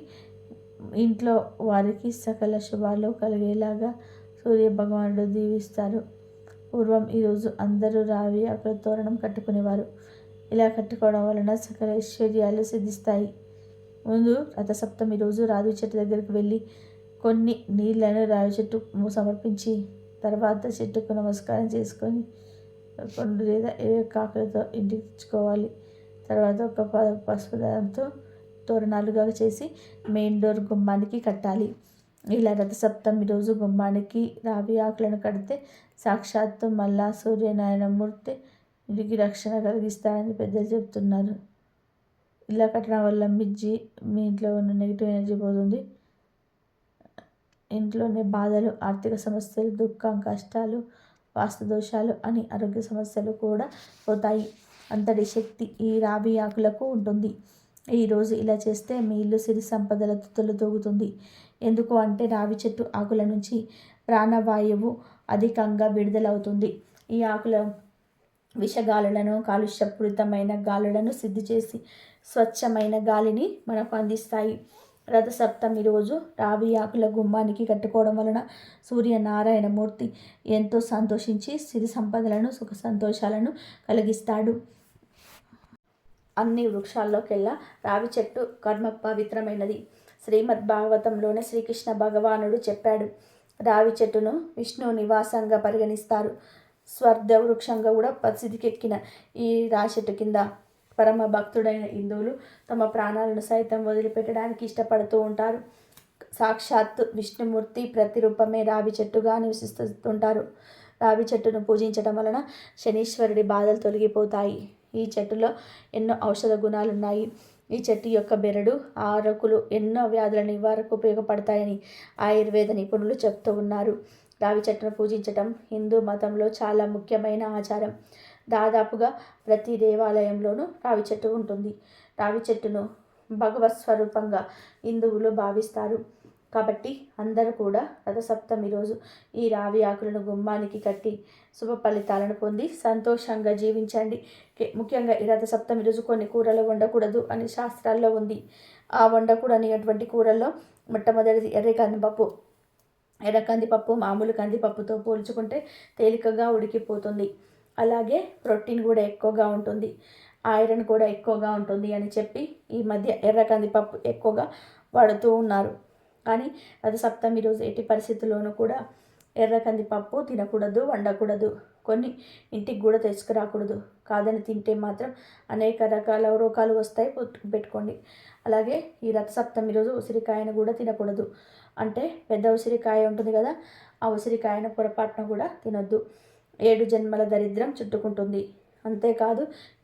ఇంట్లో వారికి సకల శుభాలు కలిగేలాగా సూర్య భగవానుడు దీవిస్తారు. పూర్వం ఈరోజు అందరూ రావి ఆకుల తోరణం కట్టుకునేవారు. ఇలా కట్టుకోవడం వలన సకల ఐశ్వర్యాలు సిద్ధిస్తాయి. ముందు రథసప్తమి రోజు రావి చెట్టు దగ్గరికి వెళ్ళి కొన్ని నీళ్లను రావి చెట్టు సమర్పించి తర్వాత చెట్టుకు నమస్కారం చేసుకొని 2 లేదా 21 ఆకులతో ఇంటికి తెచ్చుకోవాలి. తర్వాత ఒక పసుపు దారంతో తోరణాలుగా చేసి మెయిన్ డోర్ గుమ్మానికి కట్టాలి. ఇలా రథసప్తమి రోజు గుమ్మానికి రావి ఆకులను కడితే సాక్షాత్తు మల్లా సూర్యనారాయణమూర్తి ఇంటికి రక్షణ కలిగిస్తారని పెద్దలు చెప్తున్నారు. ఇలా కట్టడం వల్ల మీ ఇంట్లో ఉన్న నెగిటివ్ ఎనర్జీ పోతుంది. ఇంట్లోనే బాధలు, ఆర్థిక సమస్యలు, దుఃఖం, కష్టాలు, వాస్తు దోషాలు అని ఆరోగ్య సమస్యలు కూడా పోతాయి. అంతటి శక్తి ఈ రావి ఆకులకు ఉంటుంది. ఈరోజు ఇలా చేస్తే మీ ఇల్లు సిరి సంపదలతో తొలతూగుతుంది. ఎందుకు అంటే రావి చెట్టు ఆకుల నుంచి ప్రాణవాయువు అధికంగా విడుదలవుతుంది. ఈ ఆకుల విషగాలులను, కాలుష్యపూరితమైన గాలులను శుద్ధి చేసి స్వచ్ఛమైన గాలిని మనకు అందిస్తాయి. రథసప్తమి రోజు రావి ఆకుల గుమ్మానికి కట్టుకోవడం వలన సూర్యనారాయణమూర్తి ఎంతో సంతోషించి సిరి సంపదలను, సుఖ సంతోషాలను కలిగిస్తాడు. అన్ని వృక్షాల్లోకెల్లా రావి చెట్టు కర్మ పవిత్రమైనది. శ్రీమద్ భాగవతంలోనే శ్రీకృష్ణ భగవానుడు చెప్పాడు. రావి చెట్టును విష్ణు నివాసంగా పరిగణిస్తారు. స్వర్ధ వృక్షంగా కూడా ప్రసిద్ధికెక్కిన ఈ రావి చెట్టు కింద పరమ భక్తుడైన హిందువులు తమ ప్రాణాలను సైతం వదిలిపెట్టడానికి ఇష్టపడుతూ ఉంటారు. సాక్షాత్ విష్ణుమూర్తి ప్రతిరూపమే రావి చెట్టుగా నివసిస్తుంటారు. రావి చెట్టును పూజించడం వలన శనీశ్వరుడి బాధలు తొలగిపోతాయి. ఈ చెట్టులో ఎన్నో ఔషధ గుణాలు ఉన్నాయి. ఈ చెట్టు యొక్క బెరడు, ఆకులు ఎన్నో వ్యాధుల నివారణకు ఉపయోగపడతాయని ఆయుర్వేద నిపుణులు చెప్తూ ఉన్నారు. రావి చెట్టును పూజించడం హిందూ మతంలో చాలా ముఖ్యమైన ఆచారం. దాదాపుగా ప్రతి దేవాలయంలోనూ రావి చెట్టు ఉంటుంది. రావి చెట్టును భగవత్ స్వరూపంగా హిందువులు భావిస్తారు. కాబట్టి అందరూ కూడా రథసప్తమి రోజు ఈ రావి ఆకులను గుమ్మానికి కట్టి శుభ ఫలితాలను పొంది సంతోషంగా జీవించండి. ముఖ్యంగా ఈ రథసప్తమి రోజు కొన్ని కూరలు వండకూడదు అని శాస్త్రాల్లో ఉంది. ఆ వండకూడని అటువంటి కూరల్లో మొట్టమొదటిది ఎర్ర కందిపప్పు మామూలు కందిపప్పుతో పోల్చుకుంటే తేలికగా ఉడికిపోతుంది. అలాగే ప్రోటీన్ కూడా ఎక్కువగా ఉంటుంది, ఐరన్ కూడా ఎక్కువగా ఉంటుంది అని చెప్పి ఈ మధ్య ఎర్ర కందిపప్పు ఎక్కువగా వాడుతూ ఉన్నారు. కానీ రథసప్తమి రోజు ఎట్టి పరిస్థితుల్లోనూ కూడా ఎర్ర కందిపప్పు తినకూడదు, వండకూడదు. కొన్ని ఇంటికి కూడా తెచ్చుకురాకూడదు. కాదని తింటే మాత్రం అనేక రకాల రోగాలు వస్తాయి, పెట్టుకోండి. అలాగే ఈ రథసప్తమి రోజు ఉసిరికాయను కూడా తినకూడదు. అంటే పెద్ద ఉసిరికాయ ఉంటుంది కదా, ఆ ఉసిరికాయను పొరపాటున కూడా తినొద్దు. 7 జన్మల దరిద్రం చుట్టుకుంటుంది. అంతేకాదు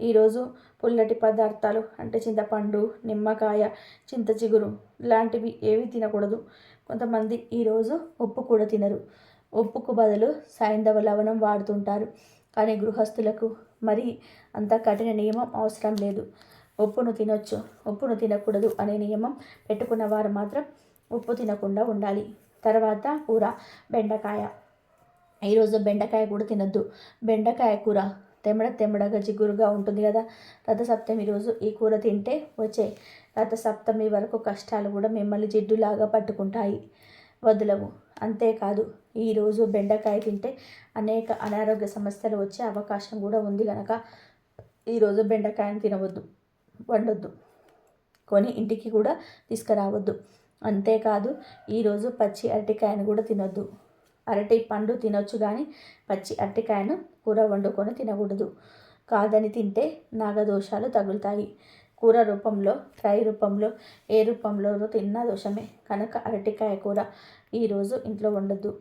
ఈరోజు పుల్లటి పదార్థాలు అంటే చింతపండు, నిమ్మకాయ, చింత చిగురు లాంటివి ఏవి తినకూడదు. కొంతమంది ఈరోజు ఉప్పు కూడా తినరు. ఉప్పుకు బదులు సైంధవ లవణం వాడుతుంటారు. కానీ గృహస్థులకు మరి అంత కఠిన నియమం అవసరం లేదు. ఉప్పును తినొచ్చు, ఉప్పును తినకూడదు అనే నియమం పెట్టుకున్న వారు మాత్రం ఉప్పు తినకుండా ఉండాలి. తర్వాత కూర బెండకాయ. ఈరోజు బెండకాయ కూడా తినొద్దు. బెండకాయ కూర తెమ్మడగా జిగురుగా ఉంటుంది కదా. రథసప్తమి రోజు ఈ కూర తింటే వచ్చే రథసప్తమి వరకు కష్టాలు కూడా మిమ్మల్ని జిడ్డులాగా పట్టుకుంటాయి, వదలవు. అంతేకాదు ఈరోజు బెండకాయ తింటే అనేక అనారోగ్య సమస్యలు వచ్చే అవకాశం కూడా ఉంది కనుక ఈరోజు బెండకాయను తినవద్దు, వండొద్దు, కొని ఇంటికి కూడా తీసుకురావద్దు. అంతేకాదు ఈరోజు పచ్చి అరటికాయను కూడా తినొద్దు. అరటి పండు తినొచ్చు కానీ పచ్చి అరటికాయను కూర వండుకొని తినకూడదు. కాదని తింటే నాగదోషాలు తగులుతాయి. కూర రూపంలో, ఫ్రై రూపంలో, ఏ రూపంలో తిన్నా దోషమే కనుక అరటికాయ కూర ఈరోజు ఇంట్లో వండొద్దు.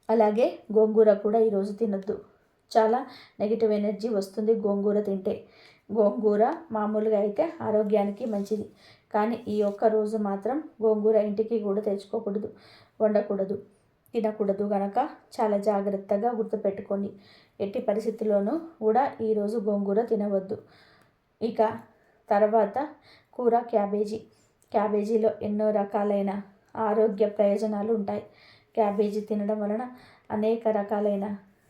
అలాగే గోంగూర కూడా ఈరోజు తినొద్దు. చాలా నెగిటివ్ ఎనర్జీ వస్తుంది గోంగూర తింటే. గోంగూర మామూలుగా అయితే ఆరోగ్యానికి మంచిది, కానీ ఈ ఒక్క రోజు మాత్రం గోంగూర ఇంటికి కూడా తెచ్చుకోకూడదు, వండకూడదు, తినకూడదు కనుక చాలా జాగ్రత్తగా గుర్తుపెట్టుకోండి. ఎట్టి పరిస్థితుల్లోనూ కూడా ఈరోజు గోంగూర తినవద్దు. ఇక తర్వాత కూర క్యాబేజీ. క్యాబేజీలో ఎన్నో రకాలైన ఆరోగ్య ప్రయోజనాలు ఉంటాయి. క్యాబేజీ తినడం వలన అనేక రకాలైన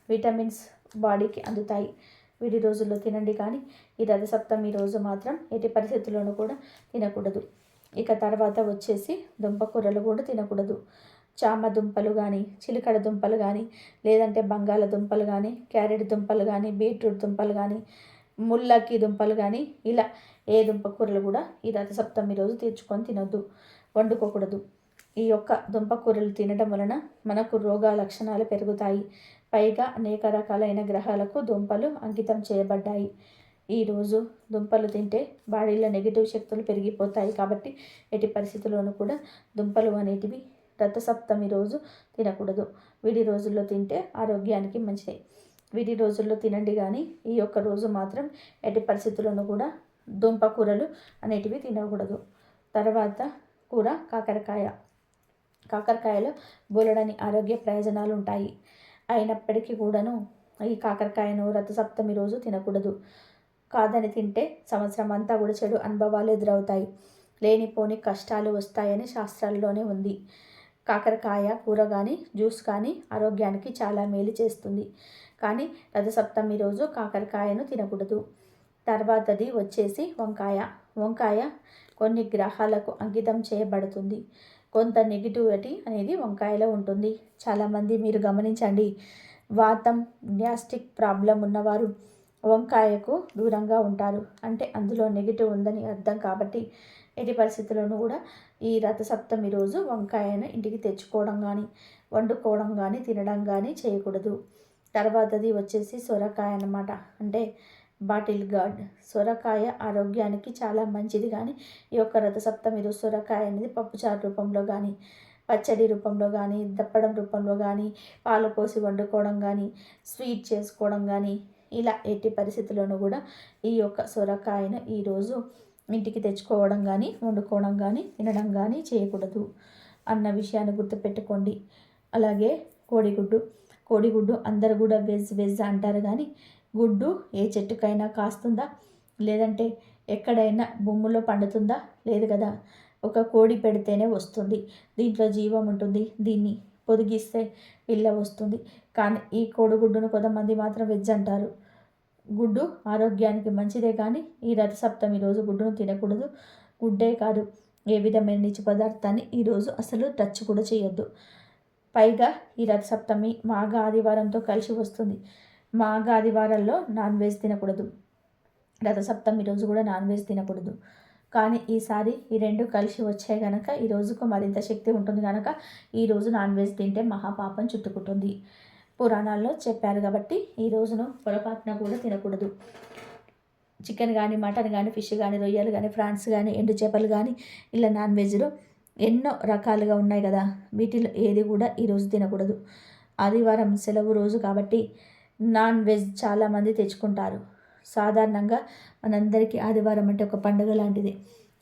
విటమిన్స్ బాడీకి అందుతాయి. విడి రోజుల్లో తినండి, కానీ ఈ రథసప్తమి రోజు మాత్రం ఎట్టి పరిస్థితుల్లోనూ కూడా తినకూడదు. ఇక తర్వాత వచ్చేసి దుంపకూరలు కూడా తినకూడదు. చామ దుంపలు కానీ, చిలకడ దుంపలు కానీ, లేదంటే బంగాళదుంపలు కానీ, క్యారెట్ దుంపలు కానీ, బీట్రూట్ దుంపలు కానీ, ముల్లకి దుంపలు కానీ, ఇలా ఏ దుంపకూరలు కూడా ఈ రథసప్తమి రోజు తెచ్చుకొని తినొద్దు, వండుకోకూడదు. ఈ యొక్క దుంపకూరలు తినడం వలన మనకు రోగ లక్షణాలు పెరుగుతాయి. పైగా అనేక రకాలైన గ్రహాలకు దుంపలు అంకితం చేయబడ్డాయి. ఈరోజు దుంపలు తింటే బాడీలో నెగిటివ్ శక్తులు పెరిగిపోతాయి. కాబట్టి ఎట్టి పరిస్థితుల్లోనూ కూడా దుంపలు అనేటివి రథసప్తమి రోజు తినకూడదు. విడి రోజుల్లో తింటే ఆరోగ్యానికి మంచిది. విడి రోజుల్లో తినండి, కానీ ఈ యొక్క రోజు మాత్రం ఎట్టి పరిస్థితుల్లోనూ కూడా దుంప కూరలు అనేటివి తినకూడదు. తర్వాత కూర కాకరకాయ. కాకరకాయలో బోలెడని ఆరోగ్య ప్రయోజనాలు ఉంటాయి. అయినప్పటికీ కూడాను ఈ కాకరకాయను రథసప్తమి రోజు తినకూడదు. కాదని తింటే సంవత్సరం అంతా కూడా చెడు అనుభవాలు ఎదురవుతాయి, లేనిపోని కష్టాలు వస్తాయని శాస్త్రాల్లోనే ఉంది. కాకరకాయ కూర కానీ జ్యూస్ కానీ ఆరోగ్యానికి చాలా మేలు చేస్తుంది. కానీ రథసప్తమి రోజు కాకరకాయను తినకూడదు. తర్వాతది వచ్చేసి వంకాయ. వంకాయ కొన్ని గ్రహాలకు అంకితం చేయబడుతుంది. కొంత నెగిటివిటీ అనేది వంకాయలో ఉంటుంది. చాలామంది మీరు గమనించండి, వాతం గ్యాస్ట్రిక్ ప్రాబ్లం ఉన్నవారు వంకాయకు దూరంగా ఉంటారు. అంటే అందులో నెగిటివ్ ఉందని అర్థం. కాబట్టి ఎట్టి పరిస్థితుల్లోనూ కూడా ఈ రథసప్తమి రోజు వంకాయను ఇంటికి తెచ్చుకోవడం కానీ వండుకోవడం కానీ తినడం కానీ చేయకూడదు. తర్వాతది వచ్చేసి సొరకాయ అన్నమాట. అంటే బాటిల్ గార్డ్. సొరకాయ ఆరోగ్యానికి చాలా మంచిది. కానీ ఈ యొక్క రథసప్తమి రోజు సొరకాయ అనేది పప్పుచారు రూపంలో కానీ పచ్చడి రూపంలో కానీ దప్పడం రూపంలో కానీ పాలు పోసి వండుకోవడం కానీ స్వీట్ చేసుకోవడం కానీ ఇలా ఎట్టి పరిస్థితుల్లోనూ కూడా ఈ యొక్క సొరకాయను ఈరోజు ఇంటికి తెచ్చుకోవడం కానీ వండుకోవడం కానీ తినడం కానీ చేయకూడదు అన్న విషయాన్ని గుర్తుపెట్టుకోండి. అలాగే కోడిగుడ్డు. కోడిగుడ్డు అందరు కూడా వెజ్ అంటారు, కానీ గుడ్డు ఏ చెట్టుకైనా కాస్తుందా? లేదంటే ఎక్కడైనా భూములో పండుతుందా? లేదు కదా. ఒక కోడి పెడితేనే వస్తుంది, దీంట్లో జీవం ఉంటుంది, దీన్ని పొదిగిస్తే పిల్ల వస్తుంది. కానీ ఈ కోడిగుడ్డును కొంతమంది మాత్రం వెజ్ అంటారు. గుడ్డు ఆరోగ్యానికి మంచిదే, కానీ ఈ రథసప్తమి రోజు గుడ్డును తినకూడదు. గుడ్డే కాదు, ఏ విధమైన నీచు పదార్థాన్ని ఈరోజు అసలు టచ్ కూడా చేయొద్దు. పైగా ఈ రథసప్తమి మాఘ ఆదివారంతో కలిసి వస్తుంది. మాఘ ఆదివారాల్లో నాన్ వెజ్ తినకూడదు. రథసప్తమి రోజు కూడా నాన్ వెజ్ తినకూడదు. కానీ ఈసారి ఈ రెండు కలిసి వచ్చాయి కనుక ఈ రోజుకు మరింత శక్తి ఉంటుంది కనుక ఈరోజు నాన్ వెజ్ తింటే మహాపాపం చుట్టుకుంటుంది. పురాణాల్లో చెప్పారు కాబట్టి ఈ రోజును పొరపాటున కూడా తినకూడదు. చికెన్ కానీ మటన్ కానీ ఫిష్ కానీ రొయ్యలు కానీ ఫ్రాన్స్ కానీ ఎండు చేపలు కానీ ఇలా నాన్ వెజ్లో ఎన్నో రకాలుగా ఉన్నాయి కదా, వీటిలో ఏది కూడా ఈరోజు తినకూడదు. ఆదివారం సెలవు రోజు కాబట్టి నాన్ వెజ్ చాలామంది తెచ్చుకుంటారు. సాధారణంగా మనందరికీ ఆదివారం అంటే ఒక పండుగ లాంటిది.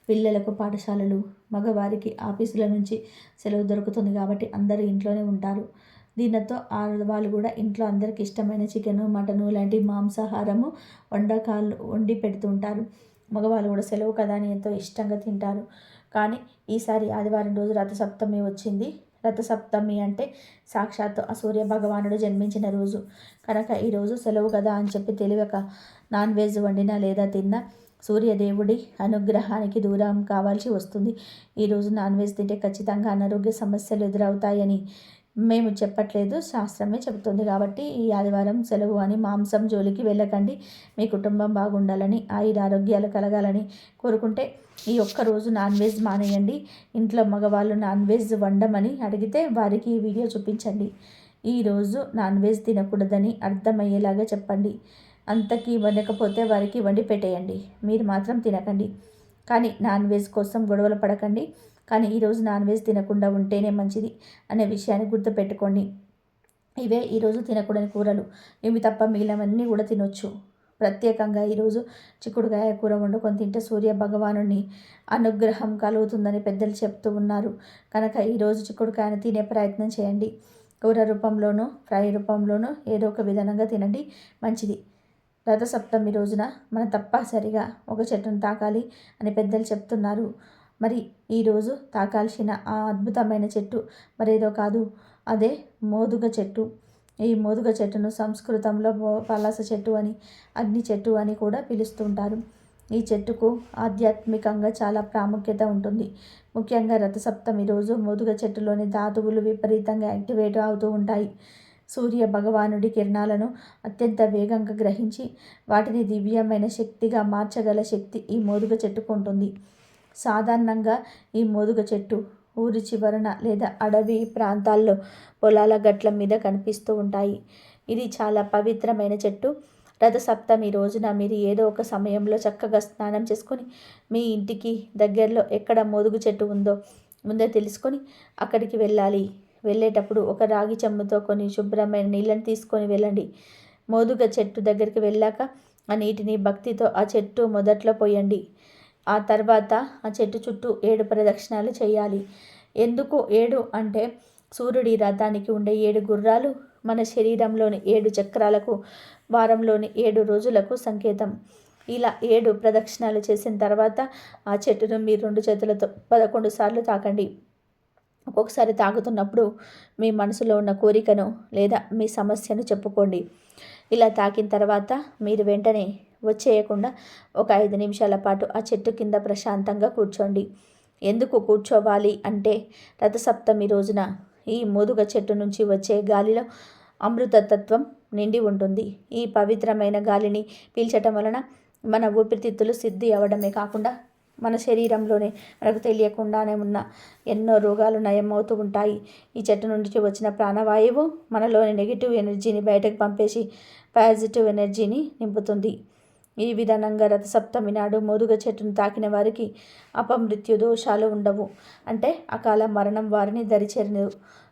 పిల్లలకు పాఠశాలలు, మగవారికి ఆఫీసుల నుంచి సెలవు దొరుకుతుంది కాబట్టి అందరూ ఇంట్లోనే ఉంటారు. దీనితో ఆడవాళ్ళు కూడా ఇంట్లో అందరికి ఇష్టమైన చికెను మటను లాంటి మాంసాహారము వండి పెడుతుంటారు. మగవాళ్ళు కూడా సెలవు కదా అని ఎంతో ఇష్టంగా తింటారు. కానీ ఈసారి ఆదివారం రోజు రథసప్తమి వచ్చింది. రథసప్తమి అంటే సాక్షాత్తు ఆ సూర్య భగవానుడు జన్మించిన రోజు కనుక ఈరోజు సెలవు కదా అని చెప్పి తెలియక నాన్ వెజ్ వండినా లేదా తిన్నా సూర్యదేవుడి అనుగ్రహానికి దూరం కావాల్సి వస్తుంది. ఈరోజు నాన్ వెజ్ తింటే ఖచ్చితంగా అనారోగ్య సమస్యలు ఎదురవుతాయని మేము చెప్పట్లేదు, శాస్త్రమే చెబుతుంది. కాబట్టి ఈ ఆదివారం సెలవు అని మాంసం జోలికి వెళ్ళకండి. మీ కుటుంబం బాగుండాలని ఆరోగ్యాలు కలగాలని కోరుకుంటే ఈ ఒక్కరోజు నాన్ వెజ్ మానేయండి. ఇంట్లో మగవాళ్ళు నాన్ వెజ్ వండమని అడిగితే వారికి ఈ వీడియో చూపించండి. ఈరోజు నాన్ వెజ్ తినకూడదని అర్థమయ్యేలాగా చెప్పండి. అంతకీ వండకపోతే వారికి వండి పెట్టేయండి, మీరు మాత్రం తినకండి. కానీ నాన్ వెజ్ కోసం గొడవలు పడకండి. కానీ ఈరోజు నాన్ వెజ్ తినకుండా ఉంటేనే మంచిది అనే విషయాన్ని గుర్తుపెట్టుకోండి. ఇవే ఈరోజు తినకూడని కూరలు. ఇవి తప్ప మిగిలినవన్నీ కూడా తినొచ్చు. ప్రత్యేకంగా ఈరోజు చిక్కుడుకాయ కూర వండుకొని తింటే సూర్య భగవానుని అనుగ్రహం కలుగుతుందని పెద్దలు చెప్తూ ఉన్నారు. కనుక ఈరోజు చిక్కుడుకాయను తినే ప్రయత్నం చేయండి. కూర రూపంలోనూ ఫ్రై రూపంలోనూ ఏదో ఒక విధానంగా తినండి, మంచిది. రథసప్తమి రోజున మనం తప్పనిసరిగా ఒక చెట్టును తాకాలి అని పెద్దలు చెప్తున్నారు. మరి ఈరోజు తాకాల్సిన ఆ అద్భుతమైన చెట్టు మరేదో కాదు, అదే మోదుగ చెట్టు. ఈ మోదుగ చెట్టును సంస్కృతంలో పలాస చెట్టు అని అగ్ని చెట్టు అని కూడా పిలుస్తుంటారు. ఈ చెట్టుకు ఆధ్యాత్మికంగా చాలా ప్రాముఖ్యత ఉంటుంది. ముఖ్యంగా రథసప్తమి రోజు మోదుగ చెట్టులోని ధాతువులు విపరీతంగా యాక్టివేట్ అవుతూ ఉంటాయి. సూర్య భగవానుడి కిరణాలను అత్యంత వేగంగా గ్రహించి వాటిని దివ్యమైన శక్తిగా మార్చగల శక్తి ఈ మోదుగ చెట్టుకు ఉంటుంది. సాధారణంగా ఈ మోదుగ చెట్టు ఊరి చివరన లేదా అడవి ప్రాంతాల్లో పొలాల గట్ల మీద కనిపిస్తూ ఉంటాయి. ఇది చాలా పవిత్రమైన చెట్టు. రథసప్తమి రోజున మీరు ఏదో ఒక సమయంలో చక్కగా స్నానం చేసుకొని మీ ఇంటికి దగ్గరలో ఎక్కడ మోదుగు చెట్టు ఉందో ముందే తెలుసుకొని అక్కడికి వెళ్ళాలి. వెళ్ళేటప్పుడు ఒక రాగి చెంబుతో కొన్ని శుభ్రమైన నీళ్ళని తీసుకొని వెళ్ళండి. మోదుగ చెట్టు దగ్గరికి వెళ్ళాక ఆ నీటిని భక్తితో ఆ చెట్టు మొదట్లో పోయండి. ఆ తర్వాత ఆ చెట్టు చుట్టూ 7 ప్రదక్షిణాలు చేయాలి. ఎందుకు 7 అంటే సూర్యుడి రథానికి ఉండే 7 గుర్రాలు మన శరీరంలోని 7 చక్రాలకు వారంలోని 7 రోజులకు సంకేతం. ఇలా 7 ప్రదక్షిణాలు చేసిన తర్వాత ఆ చెట్టును మీ 2 చేతులతో 11 సార్లు తాకండి. ఒక్కొక్కసారి తాగుతున్నప్పుడు మీ మనసులో ఉన్న కోరికను లేదా మీ సమస్యను చెప్పుకోండి. ఇలా తాకిన తర్వాత మీరు వెంటనే వచ్చేయకుండా ఒక 5 నిమిషాల పాటు ఆ చెట్టు కింద ప్రశాంతంగా కూర్చోండి. ఎందుకు కూర్చోవాలి అంటే, రథసప్తమి రోజున ఈ మోదుగ చెట్టు నుంచి వచ్చే గాలిలో అమృతతత్వం నిండి ఉంటుంది. ఈ పవిత్రమైన గాలిని పీల్చటం వలన మన ఊపిరితిత్తులు శుద్ధి అవ్వడమే కాకుండా మన శరీరంలోనే మనకు తెలియకుండానే ఉన్న ఎన్నో రోగాలు నయమవుతూ ఉంటాయి. ఈ చెట్టు నుంచి వచ్చిన ప్రాణవాయువు మనలోని నెగిటివ్ ఎనర్జీని బయటకు పంపేసి పాజిటివ్ ఎనర్జీని నింపుతుంది. ఈ విధానంగా రథసప్తమి నాడు మోదుగ చెట్టును తాకిన వారికి అపమృత్యు దోషాలు ఉండవు. అంటే అకాల మరణం వారిని దరిచేరదు.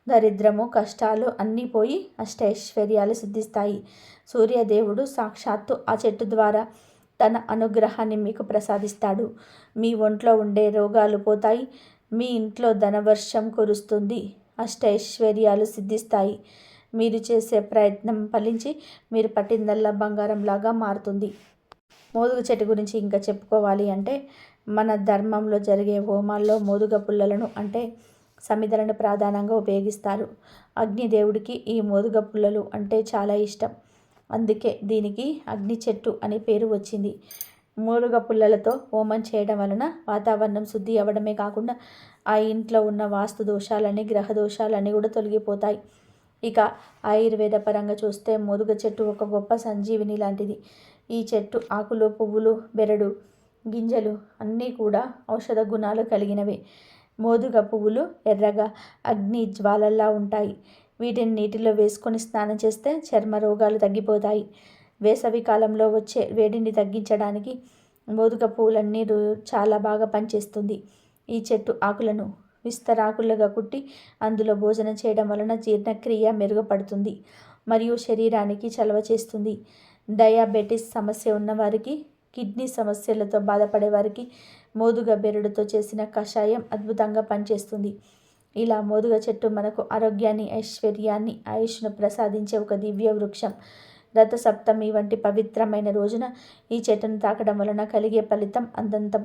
దరిద్రము, కష్టాలు అన్నీ పోయి అష్టైశ్వర్యాలు సిద్ధిస్తాయి. సూర్యదేవుడు సాక్షాత్తు ఆ చెట్టు ద్వారా తన అనుగ్రహాన్ని మీకు ప్రసాదిస్తాడు. మీ ఒంట్లో ఉండే రోగాలు పోతాయి. మీ ఇంట్లో ధనవర్షం కురుస్తుంది. అష్టైశ్వర్యాలు సిద్ధిస్తాయి. మీరు చేసే ప్రయత్నం ఫలించి మీరు పట్టిందల్లా బంగారంలాగా మారుతుంది. మోదుగ చెట్టు గురించి ఇంకా చెప్పుకోవాలి అంటే, మన ధర్మంలో జరిగే హోమాల్లో మోదుగ పుల్లలను అంటే సమిధలను ప్రధానంగా ఉపయోగిస్తారు. అగ్నిదేవుడికి ఈ మోదుగ పుల్లలు అంటే చాలా ఇష్టం. అందుకే దీనికి అగ్ని చెట్టు అని పేరు వచ్చింది. మోదుగ పుల్లలతో హోమం చేయడం వలన వాతావరణం శుద్ధి అవ్వడమే కాకుండా ఆ ఇంట్లో ఉన్న వాస్తు దోషాలని, గ్రహ దోషాలన్నీ కూడా తొలగిపోతాయి. ఇక ఆయుర్వేద పరంగా చూస్తే మోదుగ చెట్టు ఒక గొప్ప సంజీవిని లాంటిది. ఈ చెట్టు ఆకులు, పువ్వులు, బెరడు, గింజలు అన్నీ కూడా ఔషధ గుణాలు కలిగినవే. మోదుగ పువ్వులు ఎర్రగా అగ్ని జ్వాలల్లా ఉంటాయి. వీటిని నీటిలో వేసుకొని స్నానం చేస్తే చర్మ రోగాలు తగ్గిపోతాయి. వేసవి కాలంలో వచ్చే వేడిని తగ్గించడానికి మోదుగ పువ్వులన్నీ చాలా బాగా పనిచేస్తుంది. ఈ చెట్టు ఆకులను విస్తరాకులుగా కుట్టి అందులో భోజనం చేయడం వలన జీర్ణక్రియ మెరుగుపడుతుంది మరియు శరీరానికి చలవ చేస్తుంది. డయాబెటిస్ సమస్య ఉన్నవారికి, కిడ్నీ సమస్యలతో బాధపడే వారికి మోదుగ బెరడుతో చేసిన కషాయం అద్భుతంగా పనిచేస్తుంది. ఇలా మోదుగ చెట్టు మనకు ఆరోగ్యాన్ని, ఐశ్వర్యాన్ని, ఆయుష్ను ప్రసాదించే ఒక దివ్య వృక్షం. రథసప్తమి వంటి పవిత్రమైన రోజున ఈ చెట్టును తాకడం వలన కలిగే ఫలితం అందంతం.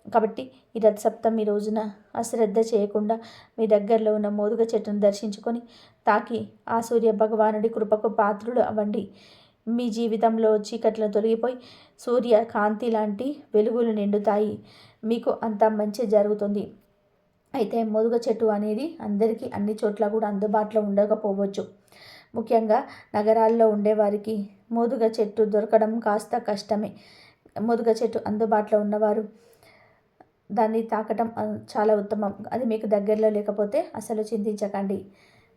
కాబట్టి ఈ రథసప్తమి రోజున అశ్రద్ధ చేయకుండా మీ దగ్గరలో ఉన్న మోదుగ చెట్టును దర్శించుకొని తాకి ఆ సూర్య భగవానుడి కృపకు పాత్రులు అవ్వండి. మీ జీవితంలో చీకట్లు తొలగిపోయి సూర్య కాంతి లాంటి వెలుగులు నిండుతాయి. మీకు అంతా మంచి జరుగుతుంది. అయితే మోదుగ చెట్టు అనేది అందరికీ అన్ని చోట్ల కూడా అందుబాటులో ఉండకపోవచ్చు. ముఖ్యంగా నగరాల్లో ఉండేవారికి మోదుగ చెట్టు దొరకడం కాస్త కష్టమే. మోదుగ చెట్టు అందుబాటులో ఉన్నవారు దాన్ని తాకటం చాలా ఉత్తమం. అది మీకు దగ్గరలో లేకపోతే అసలు చింతించకండి.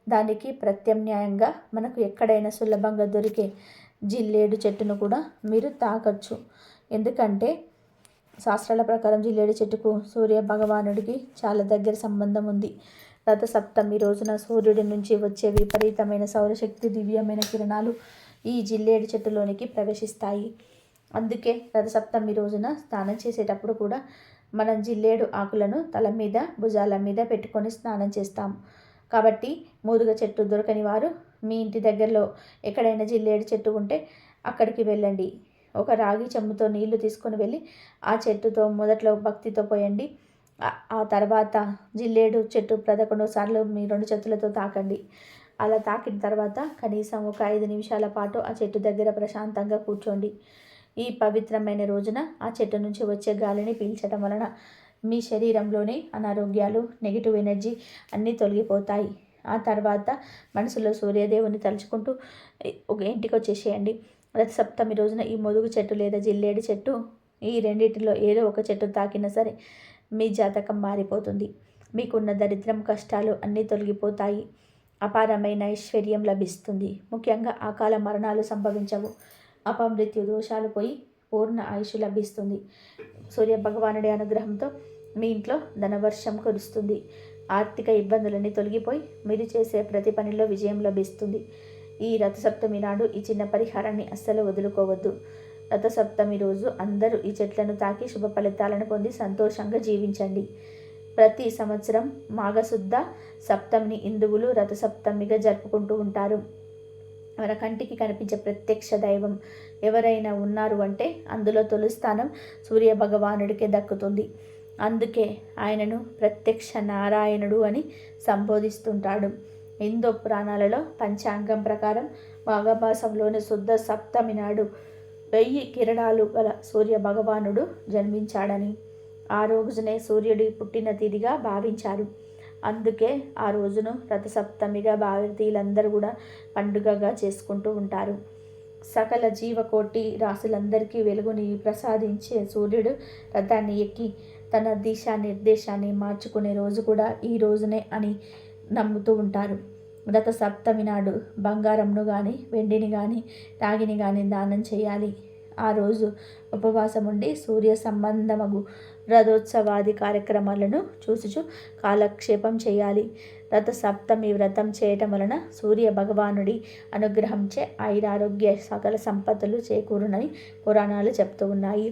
దానికి ప్రత్యామ్నాయంగా మనకు ఎక్కడైనా సులభంగా దొరికే జిల్లేడు చెట్టును కూడా మీరు తాకచ్చు. ఎందుకంటే శాస్త్రాల ప్రకారం జిల్లేడు చెట్టుకు సూర్య భగవానుడికి చాలా దగ్గర సంబంధం ఉంది. రథసప్తమి రోజున సూర్యుడి నుంచి వచ్చే విపరీతమైన సౌరశక్తి దివ్యమైన కిరణాలు ఈ జిల్లేడు చెట్టులోనికి ప్రవేశిస్తాయి. అందుకే రథసప్తమి రోజున స్నానం చేసేటప్పుడు కూడా మనం జిల్లేడు ఆకులను తల మీద, భుజాల మీద పెట్టుకొని స్నానం చేస్తాం. కాబట్టి మోదుగ చెట్టు దొరకని వారు మీ ఇంటి దగ్గరలో ఎక్కడైనా జిల్లేడు చెట్టు ఉంటే అక్కడికి వెళ్ళండి. ఒక రాగి చెంబుతో నీళ్లు తీసుకొని వెళ్ళి ఆ చెట్టుతో మొదట్లో భక్తితో పోయండి. ఆ తర్వాత జిల్లేడు చెట్టు 11 సార్లు మీ 2 చేతులతో తాకండి. అలా తాకిన తర్వాత కనీసం ఒక 5 నిమిషాల పాటు ఆ చెట్టు దగ్గర ప్రశాంతంగా కూర్చోండి. ఈ పవిత్రమైన రోజున ఆ చెట్టు నుంచి వచ్చే గాలిని పీల్చడం వలన మీ శరీరంలోని అనారోగ్యాలు, నెగిటివ్ ఎనర్జీ అన్నీ తొలగిపోతాయి. ఆ తర్వాత మనసులో సూర్యదేవుని తలుచుకుంటూ ఒక ఇంటికి వచ్చేసేయండి. రథసప్తమి రోజున ఈ మోదుగ చెట్టు లేదా జిల్లేడు చెట్టు, ఈ రెండింటిలో ఏదో ఒక చెట్టు తాకినా సరే మీ జాతకం మారిపోతుంది. మీకున్న దరిద్రం, కష్టాలు అన్నీ తొలగిపోతాయి. అపారమైన ఐశ్వర్యం లభిస్తుంది. ముఖ్యంగా అకాల మరణాలు సంభవించవు. అపమృత్యు దోషాలు పోయి పూర్ణ ఆయుష్ లభిస్తుంది. సూర్య భగవానుడి అనుగ్రహంతో మీ ఇంట్లో ధనవర్షం కురుస్తుంది. ఆర్థిక ఇబ్బందులన్నీ తొలగిపోయి మీరు చేసే ప్రతి పనిలో విజయం లభిస్తుంది. ఈ రథసప్తమి నాడు ఈ చిన్న పరిహారాన్ని అస్సలు వదులుకోవద్దు. రథసప్తమి రోజు అందరూ ఈ చెట్లను తాకి శుభ ఫలితాలను పొంది సంతోషంగా జీవించండి. ప్రతి సంవత్సరం మాఘశుద్ధ సప్తమిని హిందువులు రథసప్తమిగా జరుపుకుంటూ ఉంటారు. మన కంటికి కనిపించే ప్రత్యక్ష దైవం ఎవరైనా ఉన్నారు అంటే అందులో తొలి స్థానం సూర్య భగవానుడికే దక్కుతుంది. అందుకే ఆయనను ప్రత్యక్ష నారాయణుడు అని సంబోధిస్తుంటాడు. హిందూ పురాణాలలో పంచాంగం ప్రకారం మాఘమాసంలోని శుద్ధ సప్తమి నాడు 1000 కిరణాలు గల సూర్య భగవానుడు జన్మించాడని, ఆ రోజునే సూర్యుడి పుట్టిన తిథిగా భావించారు. అందుకే ఆ రోజును రథసప్తమిగా భారతీయులందరూ కూడా పండుగగా చేసుకుంటూ ఉంటారు. సకల జీవకోటి రాశులందరికీ వెలుగుని ప్రసాదించే సూర్యుడు రథాన్ని ఎక్కి తన దిశానిర్దేశాన్ని మార్చుకునే రోజు కూడా ఈ రోజునే అని నమ్ముతూ ఉంటారు. రథ సప్తమి నాడు బంగారంను కానీ వెండిని కానీ రాగిని కానీ దానం చేయాలి. ఆ రోజు ఉపవాసం ఉండి సూర్య సంబంధమగు రథోత్సవాది కార్యక్రమాలను చూసుచు కాలక్షేపం చేయాలి. రథ సప్తమి వ్రతం చేయటం వలన సూర్య భగవానుడి అనుగ్రహంచే ఆయురారోగ్య సకల సంపదలు చేకూరునని పురాణాలు చెప్తూ ఉన్నాయి.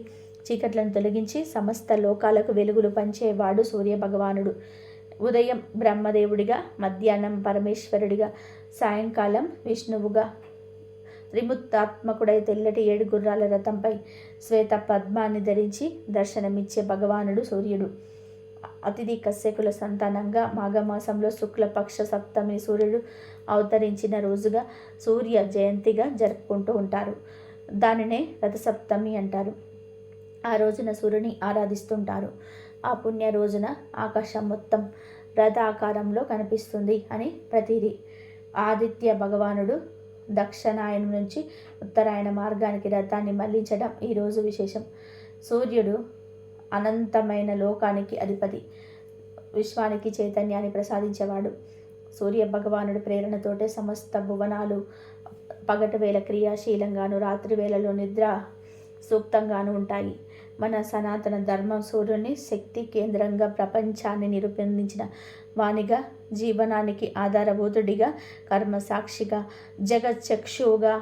చీకట్లను తొలగించి సమస్త లోకాలకు వెలుగులు పంచేవాడు సూర్య భగవానుడు. ఉదయం బ్రహ్మదేవుడిగా, మధ్యాహ్నం పరమేశ్వరుడిగా, సాయంకాలం విష్ణువుగా త్రిముత్తాత్మకుడై తెల్లటి 7 గుర్రాల రథంపై శ్వేత పద్మాన్ని ధరించి దర్శనమిచ్చే భగవానుడు సూర్యుడు. అతిథి కశ్యకుల సంతానంగా మాఘమాసంలో శుక్లపక్ష సప్తమి సూర్యుడు అవతరించిన రోజుగా సూర్య జయంతిగా జరుపుకుంటూ ఉంటారు. దానినే రథసప్తమి అంటారు. ఆ రోజున సూర్యుని ఆరాధిస్తుంటారు. ఆ పుణ్య రోజున ఆకాశం మొత్తం రథ ఆకారంలో కనిపిస్తుంది అని ప్రతీది. ఆదిత్య భగవానుడు దక్షిణాయనం నుంచి ఉత్తరాయణ మార్గానికి రథాన్ని మళ్లించడం ఈరోజు విశేషం. సూర్యుడు అనంతమైన లోకానికి అధిపతి, విశ్వానికి చైతన్యాన్ని ప్రసాదించేవాడు. సూర్య భగవానుడి ప్రేరణతోటే సమస్త భువనాలు పగటి వేళ క్రియాశీలంగాను, రాత్రి వేళలో నిద్ర సూక్తంగాను ఉంటాయి. మన సనాతన ధర్మం సూర్యుని శక్తి కేంద్రంగా ప్రపంచాన్ని నిరూపించిన వానిగా, జీవనానికి ఆధారభూతుడిగా, కర్మసాక్షిగా, జగచ్చక్షువుగా,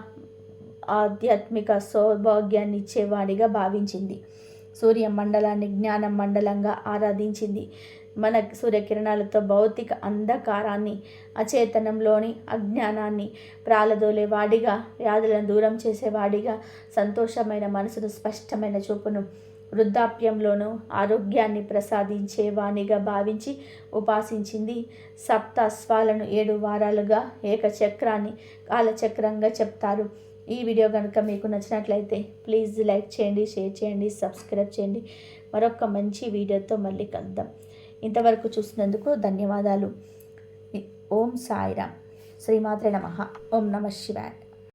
ఆధ్యాత్మిక సౌభాగ్యాన్ని ఇచ్చేవాడిగా భావించింది. సూర్య మండలాన్ని జ్ఞాన మండలంగా ఆరాధించింది. మన సూర్యకిరణాలతో భౌతిక అంధకారాన్ని, అచేతనంలోని అజ్ఞానాన్ని ప్రాలదోలేవాడిగా, వ్యాధులను దూరం చేసేవాడిగా, సంతోషమైన మనసును, స్పష్టమైన చూపును, వృద్ధాప్యంలోనూ ఆరోగ్యాన్ని ప్రసాదించే వాణిగా భావించి ఉపాసించింది. సప్త అశ్వాలను 7 వారాలుగా ఏకచక్రాన్ని కాలచక్రంగా చెప్తారు. ఈ వీడియో కనుక మీకు నచ్చినట్లయితే ప్లీజ్ లైక్ చేయండి, షేర్ చేయండి, సబ్స్క్రైబ్ చేయండి. మరొక మంచి వీడియోతో మళ్ళీ కలుద్దాం. ఇంతవరకు చూసినందుకు ధన్యవాదాలు. ఓం సాయిరామ్. శ్రీమాత్రే నమః. ఓం నమః శివాయ.